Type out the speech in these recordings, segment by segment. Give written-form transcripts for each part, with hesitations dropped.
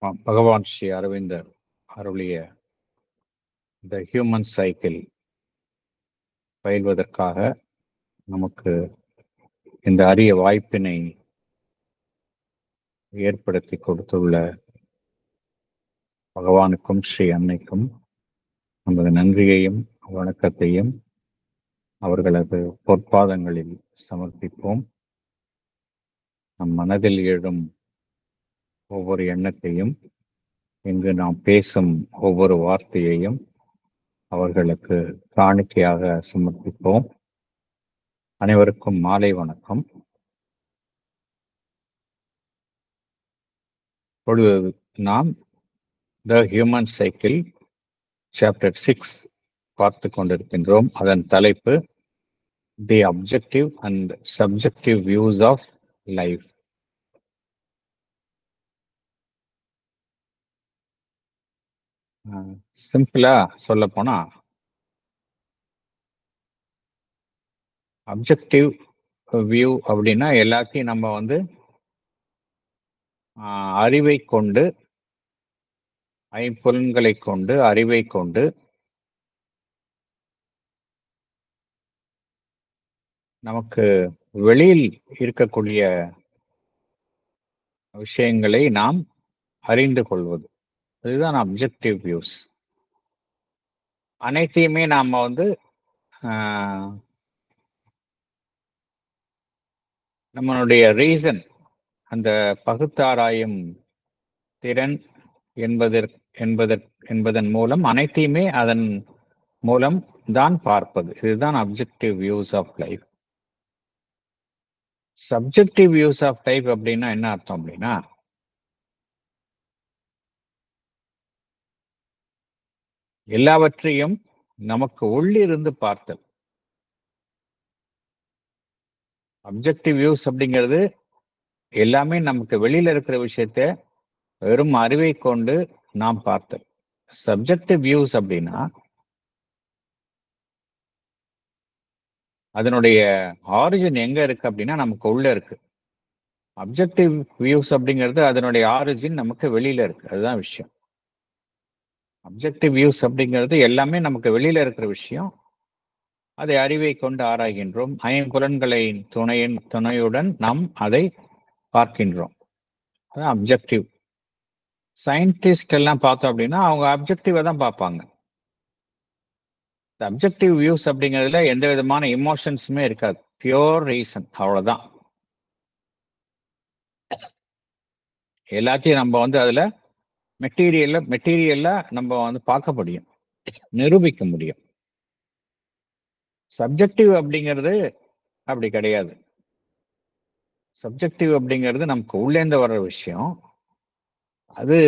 பகவான் ஸ்ரீ அரவிந்தர் அருளிய the human cycle பயில்வதற்காக நமக்கு இந்த அரிய வாய்ப்பினை ஏற்படுத்தி கொடுத்துள்ள பகவானுக்கும் ஸ்ரீ அன்னைக்கும் நமது நன்றியையும் வணக்கத்தையும் அவர்களது பொற்பாதங்களில் சமர்ப்பிப்போம். நம் மனதில் எழும் ஒவ்வொரு எண்ணத்தையும், இங்கு நாம் பேசும் ஒவ்வொரு வார்த்தையையும் அவர்களுக்கு காணிக்கையாக சமர்ப்பிப்போம். அனைவருக்கும் மாலை வணக்கம். இப்பொழுது நாம் த ஹியூமன் சைக்கிள் சாப்டர் 6 பார்த்து கொண்டிருக்கின்றோம். அதன் தலைப்பு the objective and subjective views of life. சிம்பிளா சொல்ல போனா, அப்ஜெக்டிவ் வியூ அப்படின்னா எல்லாத்தையும் நம்ம அறிவை கொண்டு, ஐம்புலன்களை கொண்டு, அறிவை கொண்டு நமக்கு வெளியில் இருக்கக்கூடிய விஷயங்களை நாம் அறிந்து கொள்வது, அதுதான் அப்ஜெக்டிவ் வியூஸ். அனைத்தையுமே நாம நம்மளுடைய ரீசன், அந்த பகுத்தாராயும் திறன் என்பதன் மூலம் அனைத்தையுமே அதன் மூலம் தான் பார்ப்பது. இதுதான் objective views of life. Subjective views of life அப்படின்னா என்ன அர்த்தம் அப்படின்னா, எல்லாவற்றையும் நமக்கு உள்ளிருந்து பார்த்தல். அப்ஜெக்டிவ் வியூஸ் அப்படிங்கிறது எல்லாமே நமக்கு வெளியில இருக்கிற விஷயத்த வெறும் அறிவை கொண்டு நாம் பார்த்தல். சப்ஜெக்டிவ் வியூஸ் அப்படின்னா அதனுடைய ஆரிஜின் எங்க இருக்கு அப்படின்னா நமக்கு உள்ள இருக்கு. அப்ஜெக்டிவ் வியூஸ் அப்படிங்கிறது அதனுடைய ஆரிஜின் நமக்கு வெளியில இருக்கு. அதுதான் விஷயம். அப்ஜெக்டிவ் வியூஸ் அப்படிங்கிறது எல்லாமே நமக்கு வெளியில இருக்கிற விஷயம். அதை அறிவை கொண்டு ஆராய்கின்றோம். ஐம்புலன்களின் துணையுடன் நாம் அதை பார்க்கின்றோம். அதான் அப்ஜெக்டிவ். சயின்டிஸ்ட் எல்லாம் பார்த்தோம் அப்படின்னா அவங்க அப்ஜெக்டிவா தான் பார்ப்பாங்க. அப்ஜெக்டிவ் வியூஸ் அப்படிங்கிறதுல எந்த விதமான இமோஷன்ஸுமே இருக்காது. பியோர் ரீசன், அவ்வளவுதான். எல்லாத்தையும் நம்ம அதுல மெட்டீரியல்ல நம்ம பார்க்க முடியும், நிரூபிக்க முடியும். சப்ஜெக்டிவ் அப்படிங்கிறது அப்படி கிடையாது. சப்ஜெக்டிவ் அப்படிங்கிறது நமக்கு உள்ளேந்து வர்ற விஷயம். அது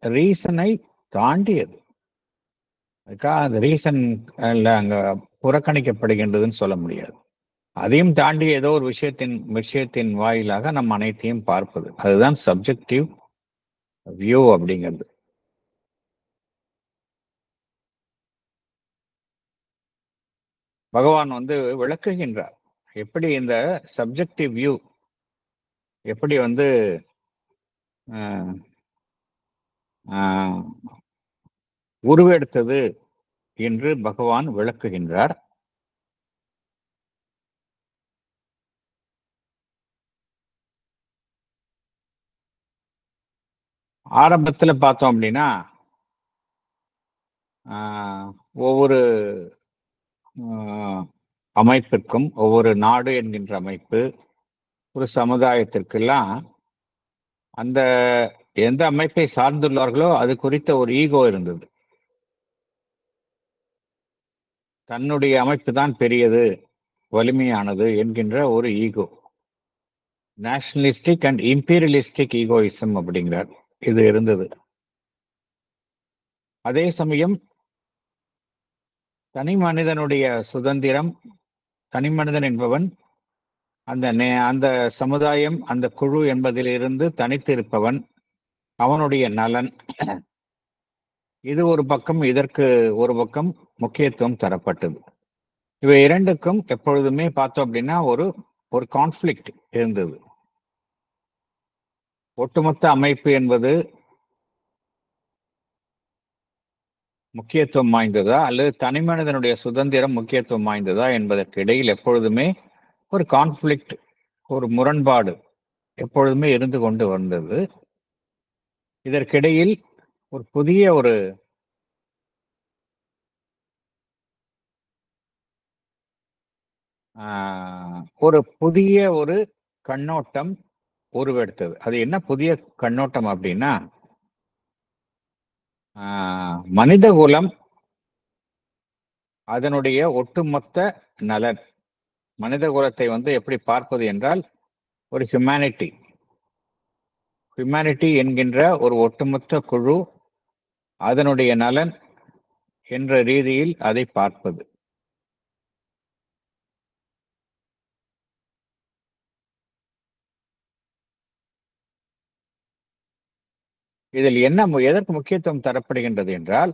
ரீசனை தாண்டியது. அதுக்காக அந்த ரீசன் அங்க புறக்கணிக்கப்படுகின்றதுன்னு சொல்ல முடியாது. அதையும் தாண்டி ஏதோ ஒரு விஷயத்தின் வாயிலாக நம்ம அனைத்தையும் பார்ப்பது, அதுதான் சப்ஜெக்டிவ் வியூ அப்படிங்கிறது. பகவான் விளக்குகின்றார் எப்படி இந்த சப்ஜெக்டிவ் வியூ எப்படி உருவெடுத்தது என்று பகவான் விளக்குகின்றார். ஆரம்பத்துல பார்த்தோம் அப்படின்னா ஒவ்வொரு அமைப்பிற்கும், ஒவ்வொரு நாடு என்கின்ற அமைப்பு, ஒரு சமுதாயத்திற்கெல்லாம் அந்த எந்த அமைப்பை சார்ந்துள்ளார்களோ அது குறித்த ஒரு ஈகோ இருந்தது. தன்னுடைய அமைப்பு தான் பெரியது, வலிமையானது என்கின்ற ஒரு ego. Nationalistic and imperialistic egoism அப்படிங்கிறார். இது இருந்தது. அதே சமயம் தனி மனிதனுடைய சுதந்திரம், தனி மனிதன் என்பவன் அந்த சமுதாயம், அந்த குழு என்பதிலிருந்து தனித்து இருப்பவன், அவனுடைய நலன், இது ஒரு பக்கம், இதற்கு ஒரு பக்கம் முக்கியத்துவம் தரப்பட்டது. இவை இரண்டுக்கும் எப்பொழுதுமே பார்த்தோம் அப்படின்னா ஒரு கான்ஃப்ளிக்ட் இருந்தது. ஒட்டுமொத்த அமைப்பு என்பது முக்கியத்துவம் வாய்ந்ததா அல்லது தனி மனிதனுடைய சுதந்திரம் முக்கியத்துவம் வாய்ந்ததா என்பதற்கு இடையில் எப்பொழுதுமே ஒரு கான்ஃப்ளிக்ட், ஒரு முரண்பாடு எப்பொழுதுமே இருந்து கொண்டு வந்தது. இதற்கிடையில் ஒரு புதிய ஒரு புதிய ஒரு கண்ணோட்டம் உருவெடுத்தது. அது என்ன புதிய கண்ணோட்டம் அப்படின்னா, மனித குலம் அதனுடைய ஒட்டுமொத்த நலன், மனித குலத்தை எப்படி பார்ப்பது என்றால் ஒரு ஹியூமனிட்டி என்கின்ற ஒரு ஒட்டுமொத்த குழு அதனுடைய நலன் என்ற ரீதியில் அதை பார்ப்பது. இதில் எதற்கு முக்கியத்துவம் தரப்படுகின்றது என்றால்,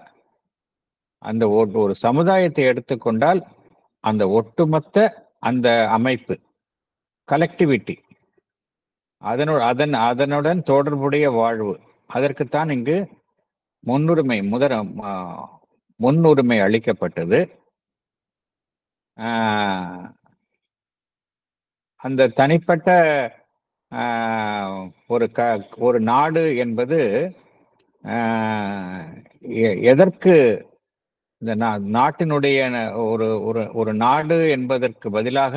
அந்த ஒரு சமுதாயத்தை எடுத்துக்கொண்டால் அந்த ஒட்டுமொத்த அந்த அமைப்பு கலெக்டிவிட்டி, அதனுடன் தொடர்புடைய வாழ்வு, அதற்குத்தான் இங்கு முன்னுரிமை அளிக்கப்பட்டது. அந்த தனிப்பட்ட ஒரு நாடு என்பது எதற்கு இந்த நாட்டினுடைய ஒரு நாடு என்பதற்கு பதிலாக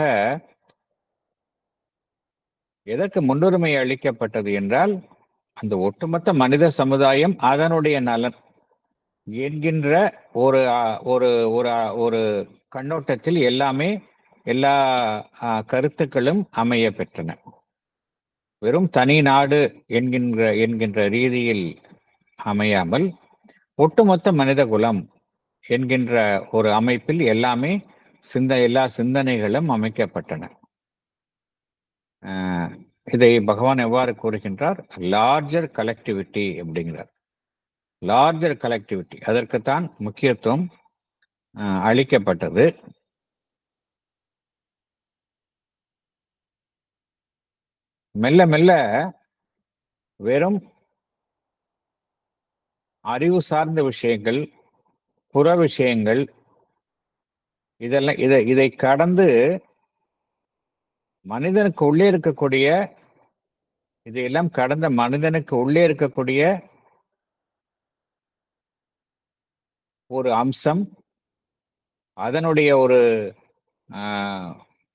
எதற்கு முன்னுரிமை அளிக்கப்பட்டது என்றால், அந்த ஒட்டுமொத்த மனித சமுதாயம் அதனுடைய நலன் என்கின்ற ஒரு ஒரு ஒரு ஒரு கண்ணோட்டத்தில் எல்லா கருத்துக்களும் அமைய பெற்றன. வெறும் தனி நாடு என்கின்ற ரீதியில் அமையாமல் ஒட்டுமொத்த மனித குலம் என்கின்ற ஒரு அமைப்பில் எல்லா சிந்தனைகளும் அமைக்கப்பட்டன. இதை பகவான் எவ்வாறு கூறுகின்றார்? லார்ஜர் கலெக்டிவிட்டி அப்படிங்கிறார். லார்ஜர் கலெக்டிவிட்டி, அதற்குத்தான் முக்கியத்துவம் அளிக்கப்பட்டது. மெல்ல மெல்ல வெறும் அறிவு சார்ந்த விஷயங்கள், புற விஷயங்கள், இதை கடந்து மனிதனுக்கு உள்ளே இருக்கக்கூடிய இதையெல்லாம் கடந்த மனிதனுக்கு உள்ளே இருக்கக்கூடிய ஒரு அம்சம், அதனுடைய ஒரு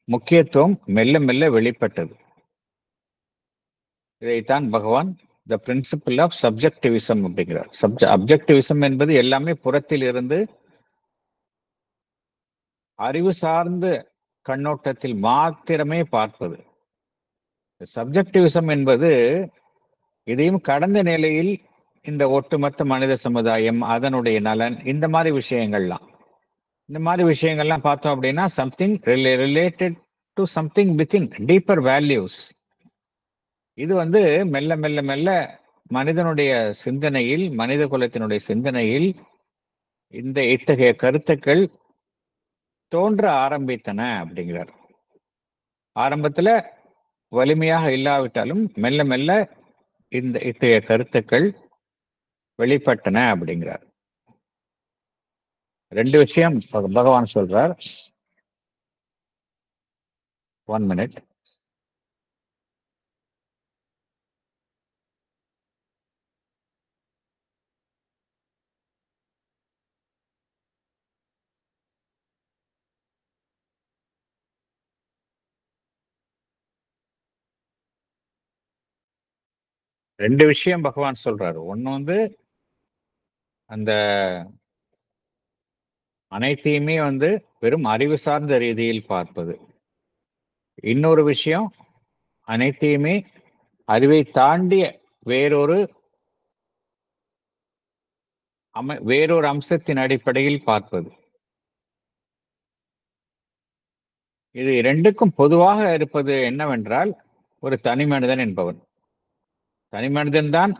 முக்கியத்துவம் மெல்ல மெல்ல வெளிப்பட்டது. இதைத்தான் பகவான் த பிரின்சிபிள் ஆஃப் சப்ஜெக்டிவிசம் அப்படிங்கிறார். அப்ஜெக்டிவிசம் என்பது எல்லாமே புறத்தில் இருந்து அறிவு சார்ந்த கண்ணோட்டத்தில் மாத்திரமே பார்ப்பது. சப்ஜெக்டிவிசம் என்பது இதையும் கடந்த நிலையில் இந்த ஒட்டுமொத்த மனித சமுதாயம், அதனுடைய நலன், இந்த மாதிரி விஷயங்கள்லாம் பார்த்தோம் அப்படின்னா something related to something within deeper values. இது மெல்ல மெல்ல மெல்ல மனிதனுடைய சிந்தனையில், மனித குலத்தினுடைய சிந்தனையில் இத்தகைய கருத்துக்கள் தோன்ற ஆரம்பித்தன அப்படிங்கிறார். ஆரம்பத்துல வலிமையாக இல்லாவிட்டாலும் மெல்ல மெல்ல இத்தகைய கருத்துக்கள் வெளிப்பட்டன அப்படிங்கிறார். 2 விஷயம் பகவான் சொல்றார். 1 minute. ரெண்டு விஷயம் பகவான் சொல்றாரு. ஒண்ணு அந்த அனைத்தையுமே வெறும் அறிவு சார்ந்த ரீதியில் பார்ப்பது. இன்னொரு விஷயம், அனைத்தையுமே அறிவை தாண்டிய வேறொரு அம்சத்தின் அடிப்படையில் பார்ப்பது. இது இரண்டுக்கும் பொதுவாக இருப்பது என்னவென்றால், ஒரு தனி மனிதன் என்பவன். தனி மனிதன்தான்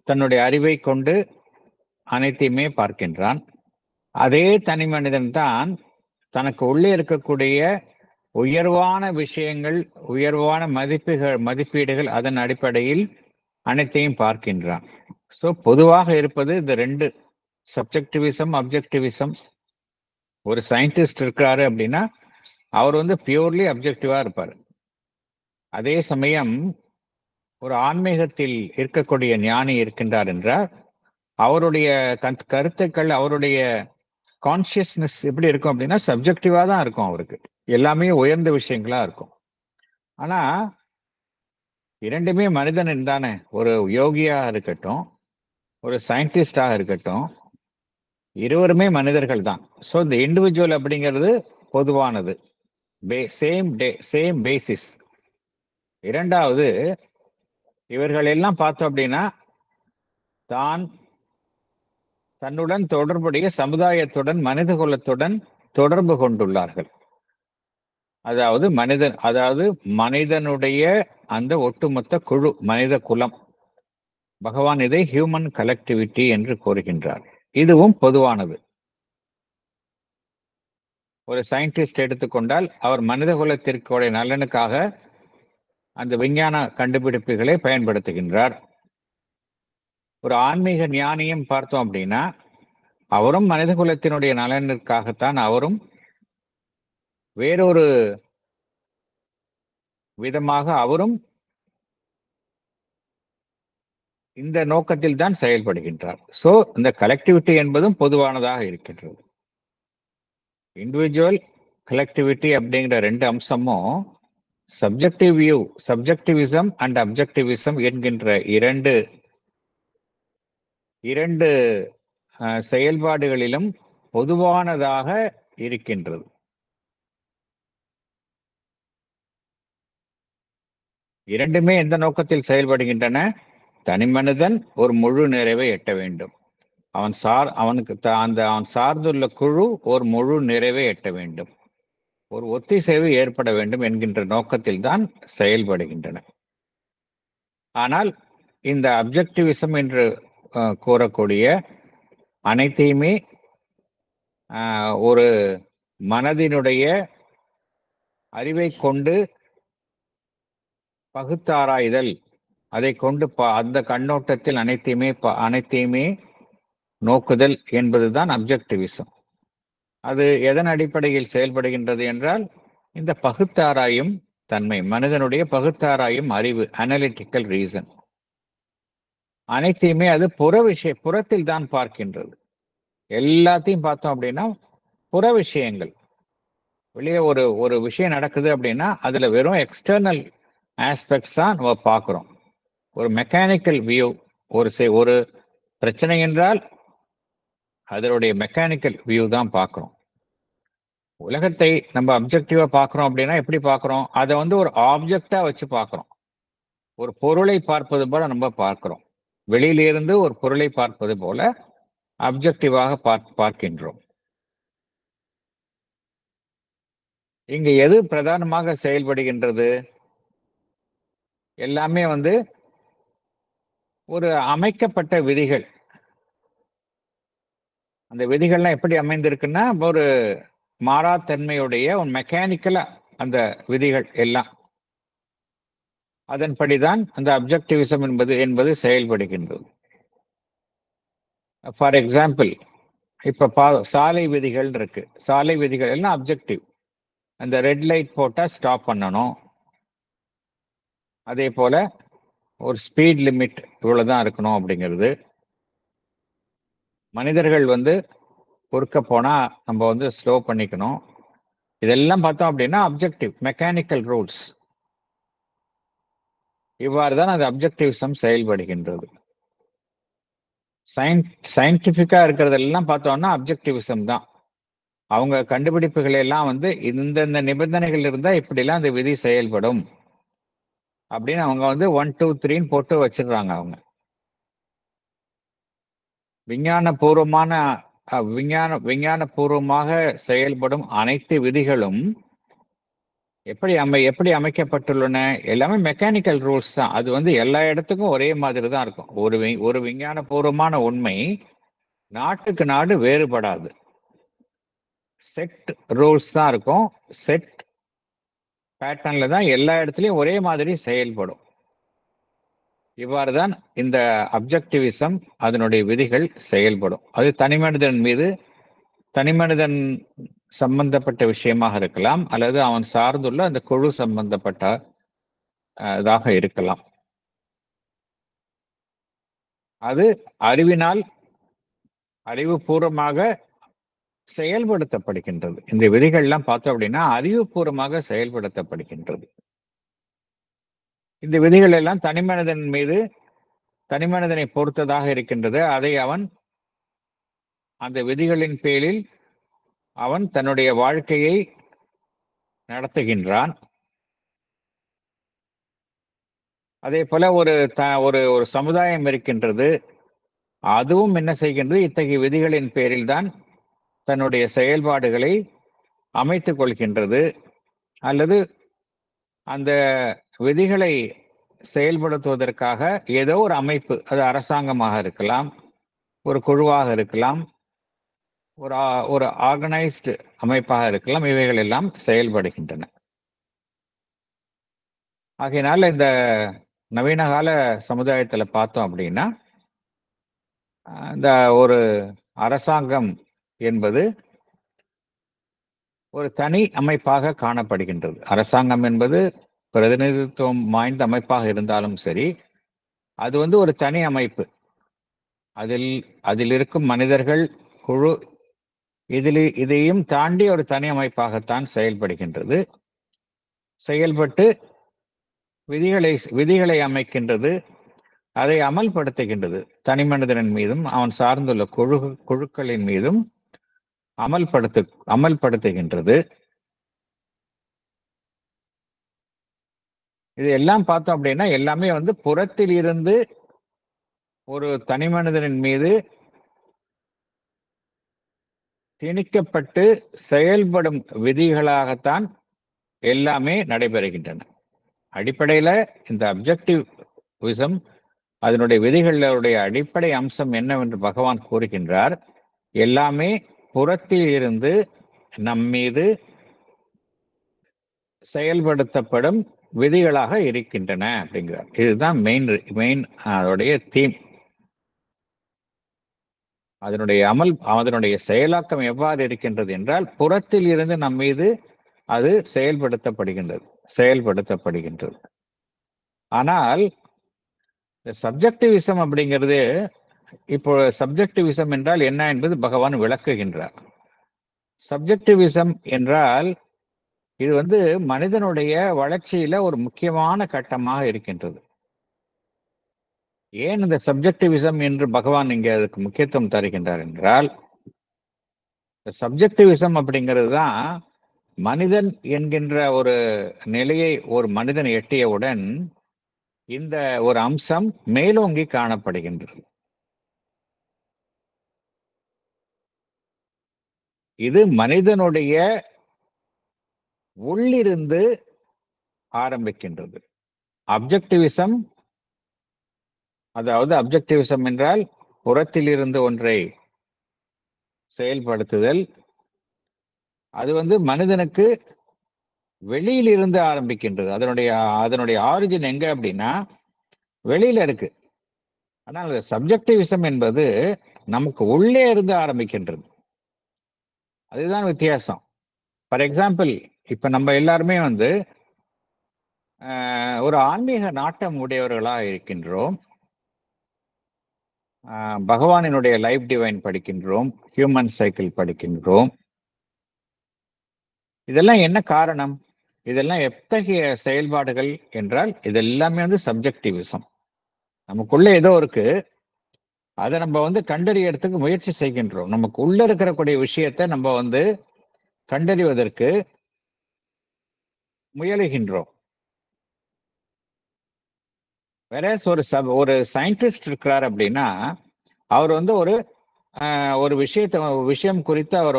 தன்னுடைய அறிவை கொண்டு அனைத்தையுமே பார்க்கின்றான். அதே தனி மனிதன் தான் தனக்கு உள்ளே இருக்கக்கூடிய உயர்வான விஷயங்கள், உயர்வான மதிப்பீடுகள், அதன் அடிப்படையில் அனைத்தையும் பார்க்கின்றான். ஸோ பொதுவாக இருப்பது இந்த ரெண்டு, சப்ஜெக்டிவிசம், அப்ஜெக்டிவிசம். ஒரு சயின்டிஸ்ட் இருக்கிறாரு அப்படின்னா அவர் வந்து பியூர்லி அப்ஜெக்டிவா இருப்பார். அதே சமயம் ஒரு ஆன்மீகத்தில் இருக்கக்கூடிய ஞானி இருக்கின்றார் என்றால் அவருடைய கருத்துக்கள், அவருடைய கான்சியஸ்னஸ் எப்படி இருக்கும் அப்படின்னா சப்ஜெக்டிவா தான் இருக்கும். அவருக்கு எல்லாமே உயர்ந்த விஷயங்களா இருக்கும். ஆனா இரண்டுமே மனிதன் தானே. ஒரு யோகியா இருக்கட்டும், ஒரு சயின்டிஸ்டாக இருக்கட்டும், இருவருமே மனிதர்கள் தான். ஸோ இந்த இண்டிவிஜுவல் அப்படிங்கிறது பொதுவானது, சேம் பேசிஸ். இரண்டாவது, இவர்கள் எல்லாம் பார்த்தோம் அப்படின்னா தான் தன்னுடன் தொடர்புடைய சமுதாயத்துடன், மனித குலத்துடன் தொடர்பு கொண்டுள்ளார்கள். அதாவது மனிதனுடைய அந்த ஒட்டுமொத்த குழு, மனித குலம். பகவான் இதை ஹியூமன் கலெக்டிவிட்டி என்று கூறுகின்றார். இதுவும் பொதுவானது. ஒரு சயின்டிஸ்ட் எடுத்துக்கொண்டால் அவர் மனித குலத்திற்குடைய நலனுக்காக அந்த விஞ்ஞான கண்டுபிடிப்புகளை பயன்படுத்துகின்றார். ஒரு ஆன்மீக ஞானியும் பார்த்தோம் அப்படின்னா அவரும் மனித குலத்தினுடைய நலனுக்காகத்தான் அவரும் வேறொரு விதமாக அவரும் இந்த நோக்கத்தில் தான் செயல்படுகின்றார். சோ இந்த கலெக்டிவிட்டி என்பதும் பொதுவானதாக இருக்கின்றது. இண்டிவிஜுவல், கலெக்டிவிட்டி அப்படிங்கிற ரெண்டு அம்சமும் சப்ஜெக்டிவ் வியூ, சப்ஜெக்டிவிசம் அண்ட் அப்ஜெக்டிவிசம் என்கின்ற இரண்டு செயல்பாடுகளிலும் பொதுவானதாக இருக்கின்றது. இரண்டுமே எந்த நோக்கத்தில் செயல்படுகின்றன? தனி மனிதன் ஒரு முழு நிறைவை எட்ட வேண்டும். அவன் சார்ந்துள்ள குழு ஒரு முழு நிறைவை எட்ட வேண்டும். ஒரு ஒத்திசைவு ஏற்பட வேண்டும் என்கின்ற நோக்கத்தில் தான் செயல்படுகின்றன. ஆனால் இந்த அப்ஜெக்டிவிசம் என்று கூறக்கூடிய அனைத்தையுமே ஒரு மனதினுடைய அறிவை கொண்டு பகுத்தாராய்தல், அதை கொண்டு அந்த கண்ணோட்டத்தில் அனைத்தையுமே நோக்குதல் என்பதுதான் அப்ஜெக்டிவிசம். அது எதன் அடிப்படையில் செயல்படுகின்றது என்றால் இந்த பகுத்தாராயும் தன்மை, மனிதனுடைய பகுத்தாராயும் அறிவு, அனலிட்டிக்கல் ரீசன், அனைத்தையுமே அது புறத்தில் தான் பார்க்கின்றது. எல்லாத்தையும் பார்த்தோம் அப்படின்னா புற விஷயங்கள். வெளியே ஒரு விஷயம் நடக்குது அப்படின்னா அதுல வெறும் எக்ஸ்டர்னல் ஆஸ்பெக்ட்ஸ் தான் நம்ம பார்க்கிறோம். ஒரு மெக்கானிக்கல் வியூ, ஒரு பிரச்சனை என்றால் அதனுடைய மெக்கானிக்கல் வியூ தான் பார்க்கிறோம். உலகத்தை நம்ம அப்ஜெக்டிவா பார்க்கிறோம் அப்படின்னா எப்படி பார்க்கிறோம்? அதை வந்து ஒரு ஆப்ஜெக்டா வச்சு பார்க்கிறோம். ஒரு பொருளை பார்ப்பது போல நம்ம பார்க்கிறோம். வெளியிலிருந்து ஒரு பொருளை பார்ப்பது போல அப்ஜெக்டிவாக பார்க்கின்றோம். இங்க எது பிரதானமாக செயல்படுகின்றது? எல்லாமே வந்து ஒரு அமைக்கப்பட்ட விதிகள். அந்த விதிகள்லாம் எப்படி அமைந்திருக்குன்னா ஒரு மாறாத்தன்மையுடைய ஒரு மெக்கானிக்கலா அந்த விதிகள் எல்லாம், அதன்படிதான் அந்த அப்ஜெக்டிவிசம் என்பது செயல்படுகின்றது. ஃபார் எக்ஸாம்பிள், இப்ப சாலை விதிகள் இருக்கு. சாலை விதிகள் எல்லாம் அப்ஜெக்டிவ். அந்த ரெட் லைட் போட்டா ஸ்டாப் பண்ணணும். அதே போல ஒரு ஸ்பீட் லிமிட் இவ்வளவுதான் இருக்கணும் அப்படிங்கிறது. மனிதர்கள் வந்து குறுக்க போனா நம்ம வந்து ஸ்லோ பண்ணிக்கணும். இதெல்லாம் பார்த்தோம் அப்படின்னா அப்ஜெக்டிவ், மெக்கானிக்கல் ரூல்ஸ். இவ்வாறு தான் அது அப்ஜெக்டிவிசம் செயல்படுகின்றது. சயின்டிபிக்கா இருக்கிறதெல்லாம் பார்த்தோம்னா அப்ஜெக்டிவிசம் தான். அவங்க கண்டுபிடிப்புகள் எல்லாம் வந்து இந்த நிபந்தனைகள் இருந்தா இப்படிலாம் அந்த விதி செயல்படும் அப்படின்னு அவங்க வந்து 1 2 3 போட்டு வச்சிடுறாங்க. அவங்க விஞ்ஞானபூர்வமாக செயல்படும் அனைத்து விதிகளும் எப்படி அமைக்கப்பட்டுள்ளன? எல்லாமே மெக்கானிக்கல் ரூல்ஸ் தான். அது வந்து எல்லா இடத்துக்கும் ஒரே மாதிரி தான் இருக்கும். ஒரு விஞ்ஞானபூர்வமான உண்மை நாட்டுக்கு நாடு வேறுபடாது. செட் ரூல்ஸ் தான் இருக்கும். செட் பேட்டர்ன்ல தான் எல்லா இடத்துலயும் ஒரே மாதிரி செயல்படும். இவ்வாறுதான் இந்த அப்ஜெக்டிவிசம் அதனுடைய விதிகள் செயல்படும். அது தனிமனிதன் மீது தனிமனிதன் சம்பந்தப்பட்ட விஷயமாக இருக்கலாம், அல்லது அவன் சார்ந்துள்ள அந்த குழு சம்பந்தப்பட்ட இதாக இருக்கலாம். அது அறிவுபூர்வமாக செயல்படுத்தப்படுகின்றது. இந்த விதிகள்லாம் பார்த்தோம் அப்படின்னா அறிவுபூர்வமாக செயல்படுத்தப்படுகின்றது. இந்த விதிகள் எல்லாம் தனிமனிதனை பொறுத்ததாக இருக்கின்றது. அதை அவன் அந்த விதிகளின் பேரில் அவன் தன்னுடைய வாழ்க்கையை நடத்துகின்றான். அதே போல ஒரு ஒரு சமுதாயம் இருக்கின்றது. அதுவும் என்ன செய்கின்றது? இத்தகைய விதிகளின் பேரில் தான் தன்னுடைய செயல்பாடுகளை அமைத்துக் கொள்கின்றது. அல்லது அந்த விதிகளை செயல்படுத்துவதற்காக ஏதோ ஒரு அமைப்பு, அது அரசாங்கமாக இருக்கலாம், ஒரு குழுவாக இருக்கலாம், ஒரு ஆர்கனைஸ்டு அமைப்பாக இருக்கலாம். இவைகள் எல்லாம் செயல்படுகின்றன. ஆகையினால இந்த நவீன கால சமுதாயத்துல பார்த்தோம் அப்படின்னா இந்த ஒரு அரசாங்கம் என்பது ஒரு தனி அமைப்பாக காணப்படுகின்றது. அரசாங்கம் என்பது பிரதிநிதித்துவம் வாய்ந்த அமைப்பாக இருந்தாலும் சரி, அது ஒரு தனி அமைப்பு. அதில் இருக்கும் மனிதர்கள் குழு இதையும் தாண்டி ஒரு தனி அமைப்பாகத்தான் செயல்படுகின்றது. செயல்பட்டு விதிகளை அமைக்கின்றது, அதை அமல்படுத்துகின்றது. தனி மனிதனின் மீதும் அவன் சார்ந்துள்ள குழுக்களின் மீதும் அமல்படுத்துகின்றது. இது எல்லாம் பார்த்தோம் அப்படின்னா எல்லாமே புறத்தில் இருந்து ஒரு தனி மனிதனின் மீது திணிக்கப்பட்டு செயல்படும் விதிகளாகத்தான் எல்லாமே நடைபெறுகின்றன. அடிப்படையில இந்த அப்ஜெக்டிவிசம் அதனுடைய விதிகளுடைய அடிப்படை அம்சம் என்னவென்று பகவான் கூறுகின்றார். எல்லாமே புறத்தில் இருந்து நம் மீது செயல்படுத்தப்படும் விதிகளாக இருக்கின்றன அப்படிங்கிறார். இதுதான் மெயின் அதனுடைய தீம். அதனுடைய செயலாக்கம் எவ்வாறு இருக்கின்றது என்றால், புறத்தில் இருந்து நம் மீது அது செயல்படுத்தப்படுகின்றது. ஆனால் சப்ஜெக்டிவிசம் அப்படிங்கிறது, இப்போ சப்ஜெக்டிவிசம் என்றால் என்ன என்பது பகவான் விளக்குகின்றார். சப்ஜெக்டிவிசம் என்றால் இது மனிதனுடைய வளர்ச்சியில ஒரு முக்கியமான கட்டமாக இருக்கின்றது. ஏன் இந்த சப்ஜெக்டிவிசம் என்று பகவான் இங்கே அதுக்கு முக்கியத்துவம் தருகின்றார் என்றால், சப்ஜெக்டிவிசம் அப்படிங்கிறது தான் மனிதன் என்கின்ற ஒரு நிலையை ஒரு மனிதன் எட்டியவுடன் இந்த ஒரு அம்சம் மேலோங்கி காணப்படுகின்றது. இது மனிதனுடைய உள்ளிருந்து ஆரம்பிக்கின்றது. அப்ஜெக்டிவிசம் என்றால் புறத்தில் இருந்து ஒன்றை செயல்படுத்துதல். அது மனிதனுக்கு வெளியில் இருந்து ஆரம்பிக்கின்றது. அதனுடைய ஆரிஜின் எங்க அப்படின்னா வெளியில இருக்கு. ஆனால் சப்ஜெக்டிவிசம் என்பது நமக்கு உள்ளே இருந்து ஆரம்பிக்கின்றது. அதுதான் வித்தியாசம். ஃபார் எக்ஸாம்பிள், இப்ப நம்ம எல்லாருமே ஒரு ஆன்மீக நாட்டம் உடையவர்களாக இருக்கின்றோம். பகவானினுடைய லைஃப் டிவைன் படிக்கின்றோம், ஹியூமன் சைக்கிள் படிக்கின்றோம். இதெல்லாம் என்ன காரணம்? இதெல்லாம் எத்தகைய செயல்பாடுகள் என்றால் இதெல்லாமே சப்ஜெக்டிவிசம். நமக்குள்ள ஏதோ இருக்கு, அதை நம்ம கண்டறியறதுக்கு முயற்சி செய்கின்றோம். நமக்கு உள்ள இருக்கக்கூடிய விஷயத்தை நம்ம கண்டறிவதற்கு முயலுகின்றோம். வேற ஒரு சயின்டிஸ்ட் இருக்கிறார் அப்படின்னா அவர் ஒரு விஷயம் குறித்து அவர்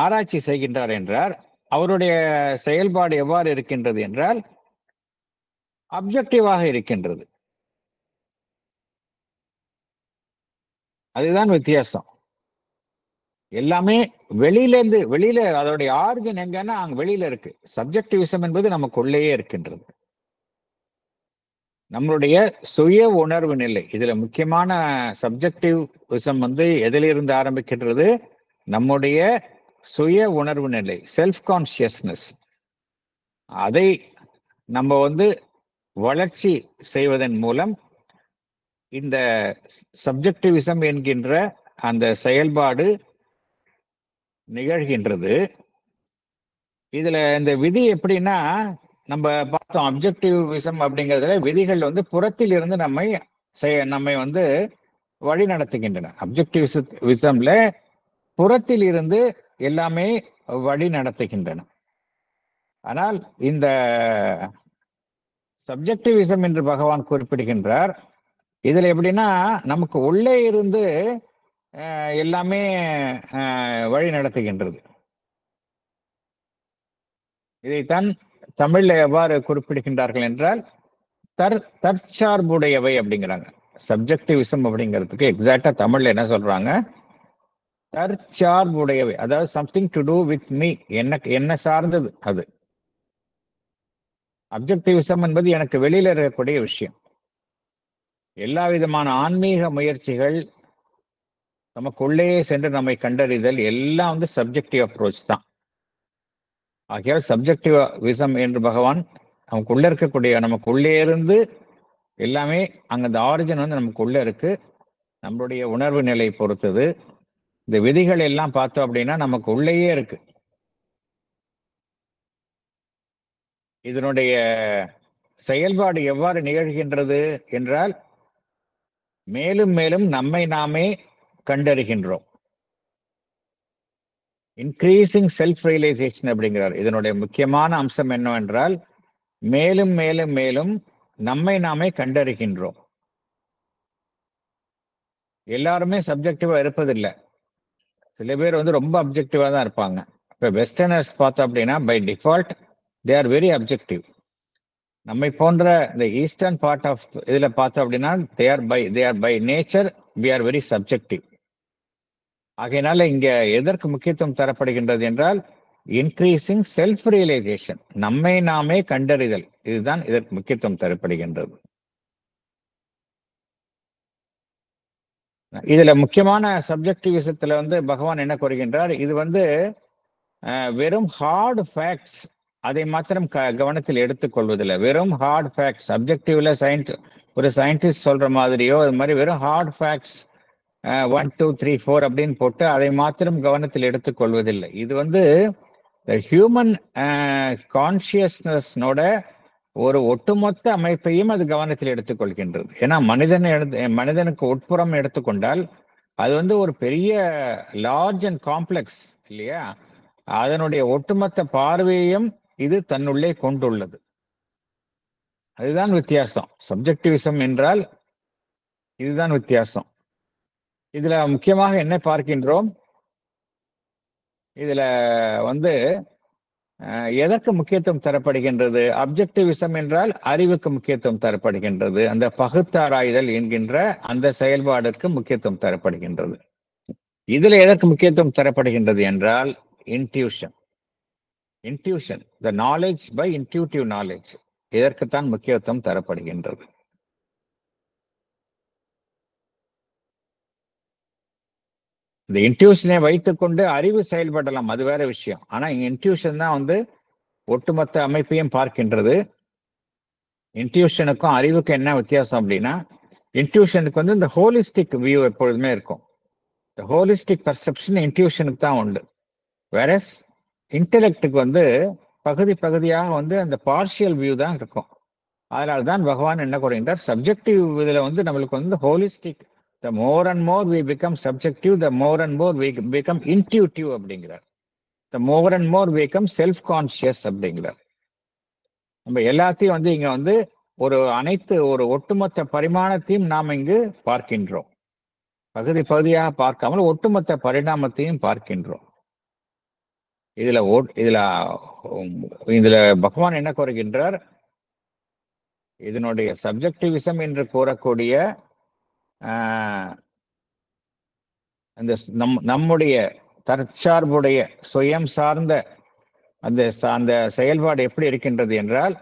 ஆராய்ச்சி செய்கின்றார் என்றார். அவருடைய செயல்பாடு எவ்வாறு இருக்கின்றது என்றால் அப்ஜெக்டிவாக இருக்கின்றது. அதுதான் வித்தியாசம். எல்லாமே வெளியில அதோடைய ஆரிஜின் எங்கன்னா அங்க வெளியில இருக்கு. சப்ஜெக்டிவிசம் என்பது நமக்குள்ளேயே இருக்கின்றது. நம்மளுடைய சுய உணர்வு நிலை. இதுல முக்கியமான சப்ஜெக்டிவ் விசம் வந்து எதிலிருந்து ஆரம்பிக்கின்றது? நம்முடைய சுய உணர்வு நிலை, செல்ஃப் கான்சியஸ்னஸ். அதை நம்ம வந்து வளர்ச்சி செய்வதன் மூலம் இந்த சப்ஜெக்டிவிசம் என்கின்ற அந்த செயல்பாடு நிகழ்கின்றது. இதுல இந்த விதி எப்படின்னா, நம்ம பார்த்தோம் அப்ஜெக்டிவிசம் அப்படிங்கிறதுல விதிகள் வந்து புறத்தில் இருந்து நம்மை வந்து வழி நடத்துகின்றன. அப்ஜெக்டிவிசம்ல புறத்தில் இருந்து எல்லாமே வழி நடத்துகின்றன. ஆனால் இந்த சப்ஜெக்டிவிசம் என்று பகவான் குறிப்பிடுகின்றார். இதுல எப்படின்னா, நமக்கு உள்ளே இருந்து எல்லாமே வழி நடத்துகின்றது. இதைத்தான் தமிழ்ல எவ்வாறு குறிப்பிடுகின்றார்கள் என்றால், தற்சார்புடையவை அப்படிங்கிறாங்க. சப்ஜெக்டிவிசம் அப்படிங்கிறதுக்கு எக்ஸாக்டா தமிழ்ல என்ன சொல்றாங்க? தற்சார்புடையவை, அதாவது something to do with me, என்ன சார்ந்தது அது. அப்ஜெக்டிவிசம் என்பது எனக்கு வெளியில இருக்கக்கூடிய விஷயம். எல்லா விதமான ஆன்மீக முயற்சிகள், நமக்குள்ளே சென்று நம்மை கண்டறிதல் எல்லாம் வந்து சப்ஜெக்டிவ் அப்ரோச் தான். ஆகையால் சப்ஜெக்டிவ் விசம் என்று பகவான் நமக்குள்ள இருக்கக்கூடிய, நமக்குள்ளே இருந்து எல்லாமே அங்க அந்த ஆரிஜின் வந்து நமக்குள்ள இருக்கு. நம்மளுடைய உணர்வு நிலை பொறுத்தது. இந்த விதிகள் எல்லாம் பார்த்தோம் அப்படின்னா நமக்கு உள்ளேயே இருக்கு. இதனுடைய செயல்பாடு எவ்வாறு நிகழ்கின்றது என்றால், மேலும் மேலும் நம்மை நாமே கண்டறிகின்றோம். இன்க்ரீசிங் செல்ஃப் ரியலைசேஷன் அப்படிங்கிறார். இதனுடைய முக்கியமான அம்சம் என்னவென்றால், மேலும் மேலும் மேலும் நம்மை நாமே கண்டறிகின்றோம். எல்லாருமே சப்ஜெக்டிவா இருப்பதில்லை. சில பேர் வந்து ரொம்ப அப்ஜெக்டிவா தான் இருப்பாங்க. இப்போ வெஸ்டர்னர்ஸ் பார்த்தோம் அப்படின்னா by default they are very objective. நம்மை போன்ற இந்த ஈஸ்டர்ன் பார்ட் ஆஃப் இதுல பார்த்தோம் அப்படின்னா they are by nature we are very subjective. ஆகையினால இங்க எதற்கு முக்கியத்துவம் தரப்படுகின்றது என்றால், இன்க்ரீசிங் செல்ஃப் ரியலைசேஷன், நம்மை நாமே கண்டறிதல், இதுதான் இதற்கு முக்கியத்துவம் தரப்படுகின்றது. இதுல முக்கியமான சப்ஜெக்டிவிசத்துல வந்து பகவான் என்ன கூறுகின்றார்? இது வந்து வெறும் ஹார்ட் ஃபேக்ட்ஸ், அதை மாத்திரம் கவனத்தில் எடுத்துக்கொள்வதில்லை. வெறும் ஹார்ட் ஃபேக்ட்ஸ், சப்ஜெக்டிவ்ல ஒரு சயின்டிஸ்ட் சொல்ற மாதிரியோ அது மாதிரி வெறும் ஹார்ட் ஃபேக்ட்ஸ் 1 2 3 4 அப்படின்னு போட்டு அதை மாத்திரம் கவனத்தில் எடுத்துக்கொள்வதில்லை. இது வந்து ஹியூமன் கான்சியஸ்னஸ்னோட ஒரு ஒட்டுமொத்த அமைப்பையும் அது கவனத்தில் எடுத்துக்கொள்கின்றது. ஏன்னா மனிதனுக்கு உட்புறம் எடுத்துக்கொண்டால் அது வந்து ஒரு பெரிய லார்ஜ் அண்ட் காம்ப்ளெக்ஸ் இல்லையா? அதனுடைய ஒட்டுமொத்த பார்வையையும் இது தன்னுள்ளே கொண்டுள்ளது. அதுதான் வித்தியாசம். சப்ஜெக்டிவிசம் என்றால் இதுதான் வித்தியாசம். இதுல முக்கியமாக என்ன பார்க்கின்றோம்? இதுல வந்து எதற்கு முக்கியத்துவம் தரப்படுகின்றது? அப்ஜெக்டிவிசம் என்றால் அறிவுக்கு முக்கியத்துவம் தரப்படுகின்றது. அந்த பகுத்தாராய்தல் என்கின்ற அந்த செயல்பாடுக்கு முக்கியத்துவம் தரப்படுகின்றது. இதுல எதற்கு முக்கியத்துவம் தரப்படுகின்றது என்றால் intuition. The knowledge by intuitive knowledge, இதற்குத்தான் முக்கியத்துவம் தரப்படுகின்றது. இந்த இன்ட்யூஷனை வைத்துக்கொண்டு அறிவு செயல்படலாம், அது வேற விஷயம். ஆனா இன்ட்யூஷன் தான் வந்து ஒட்டுமொத்த அமைப்பையும் பார்க்கின்றது. இன்ட்யூஷனுக்கும் அறிவுக்கும் என்ன வித்தியாசம் அப்படின்னா, இன்ட்யூஷனுக்கு வந்து இந்த ஹோலிஸ்டிக் வியூ எப்பொழுதுமே இருக்கும். இந்த ஹோலிஸ்டிக் பர்செப்ஷன் இன்ட்யூஷனுக்கு தான் உண்டு. வேறஸ் இன்டெலெக்டுக்கு வந்து பகுதி பகுதியாக வந்து அந்த பார்ஷியல் வியூ தான் இருக்கும். அதனால தான் பகவான் என்ன கூறுகின்றார்? சப்ஜெக்டிவ் இதுல வந்து நம்மளுக்கு வந்து holistic, the more and more we become subjective, the more and more we become intuitive அப்படிங்கிறார். The more and more we become self conscious அப்படிங்கிறார். நம்ம எல்லாத்தையும் வந்து இங்க வந்து ஒரு ஒட்டுமொத்த பரிமாணத்தையும் நாம் இங்கு பார்க்கின்றோம். பகுதி பகுதியாக பார்க்காமல் ஒட்டுமொத்த பரிணாமத்தையும் பார்க்கின்றோம். இதுல இதுல பகவான் என்ன கூறுகின்றார்? இதனுடைய சப்ஜெக்டிவிசம் என்று கூறக்கூடிய அந்த நம்முடைய தற்சார்புடைய சுயம் சார்ந்த அந்த செயல்பாடு எப்படி இருக்கின்றது என்றால்,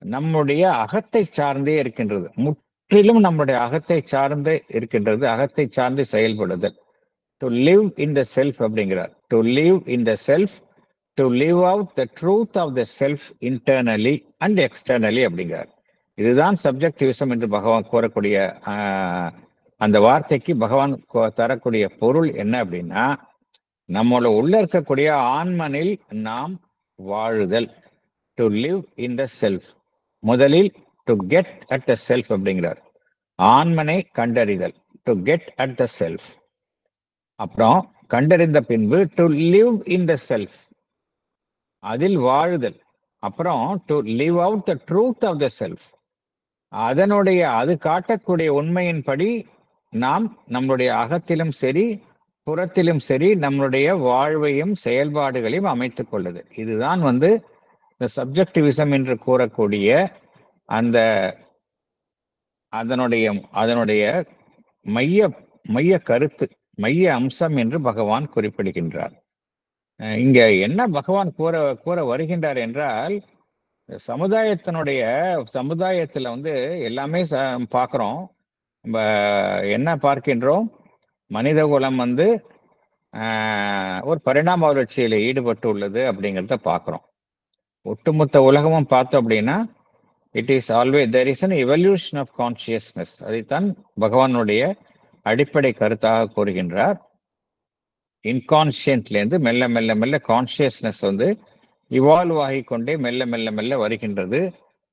நம்முடைய அகத்தை சார்ந்தே இருக்கின்றது. முற்றிலும் நம்முடைய அகத்தை சார்ந்தே இருக்கின்றது. அகத்தை சார்ந்து செயல்படுதல். To live in the self அப்படிங்கிறார். To live in the self, to live out the truth of the self internally and externally அப்படிங்கிறார். இதுதான் சப்ஜெக்டிவிசம் என்று பகவான் கூறக்கூடிய அந்த வார்த்தைக்கு பகவான் தரக்கூடிய பொருள் என்ன அப்படின்னா, நம்மளோட உள்ள இருக்கக்கூடிய ஆன்மனில் நாம் வாழுதல். To live in the self. முதலில் to get at the self அப்படிங்கிறார். ஆன்மனை கண்டறிதல், to get at the self. அப்புறம் கண்டறிந்த பின்பு to live in the self, அதில் வாழுதல். அப்புறம் to live out the truth of the self, அதனுடைய அது காட்டக்கூடிய உண்மையின்படி நாம் நம்மளுடைய அகத்திலும் சரி புறத்திலும் சரி நம்மளுடைய வாழ்வையும் செயல்பாடுகளையும் அமைத்துக் கொள்ளுது. இதுதான் இந்த சப்ஜெக்டிவிசம் என்று கூறக்கூடிய அந்த அதனுடைய மைய மைய கருத்து, மைய அம்சம் என்று பகவான் குறிப்பிடுகின்றார். இங்க என்ன பகவான் கூற வருகின்றார் என்றால், சமுதாயத்துல எல்லாமே பார்க்கிறோம். நம்ம என்ன பார்க்கின்றோம்? மனித குலம் ஒரு பரிணாம வளர்ச்சியில ஈடுபட்டு உள்ளது அப்படிங்கிறத பார்க்கிறோம். ஒட்டுமொத்த உலகமும் பார்த்தோம் அப்படின்னா, it is always there is an evolution of consciousness. அதைத்தான் பகவானுடைய அடிப்படை கருத்தாக கூறுகின்றார். இன்கான்சியன்ட்லேருந்து மெல்ல மெல்ல மெல்ல கான்சியஸ்னஸ் இவால்வ் ஆகிக்கொண்டே மெல்ல மெல்ல மெல்ல வருகின்றது.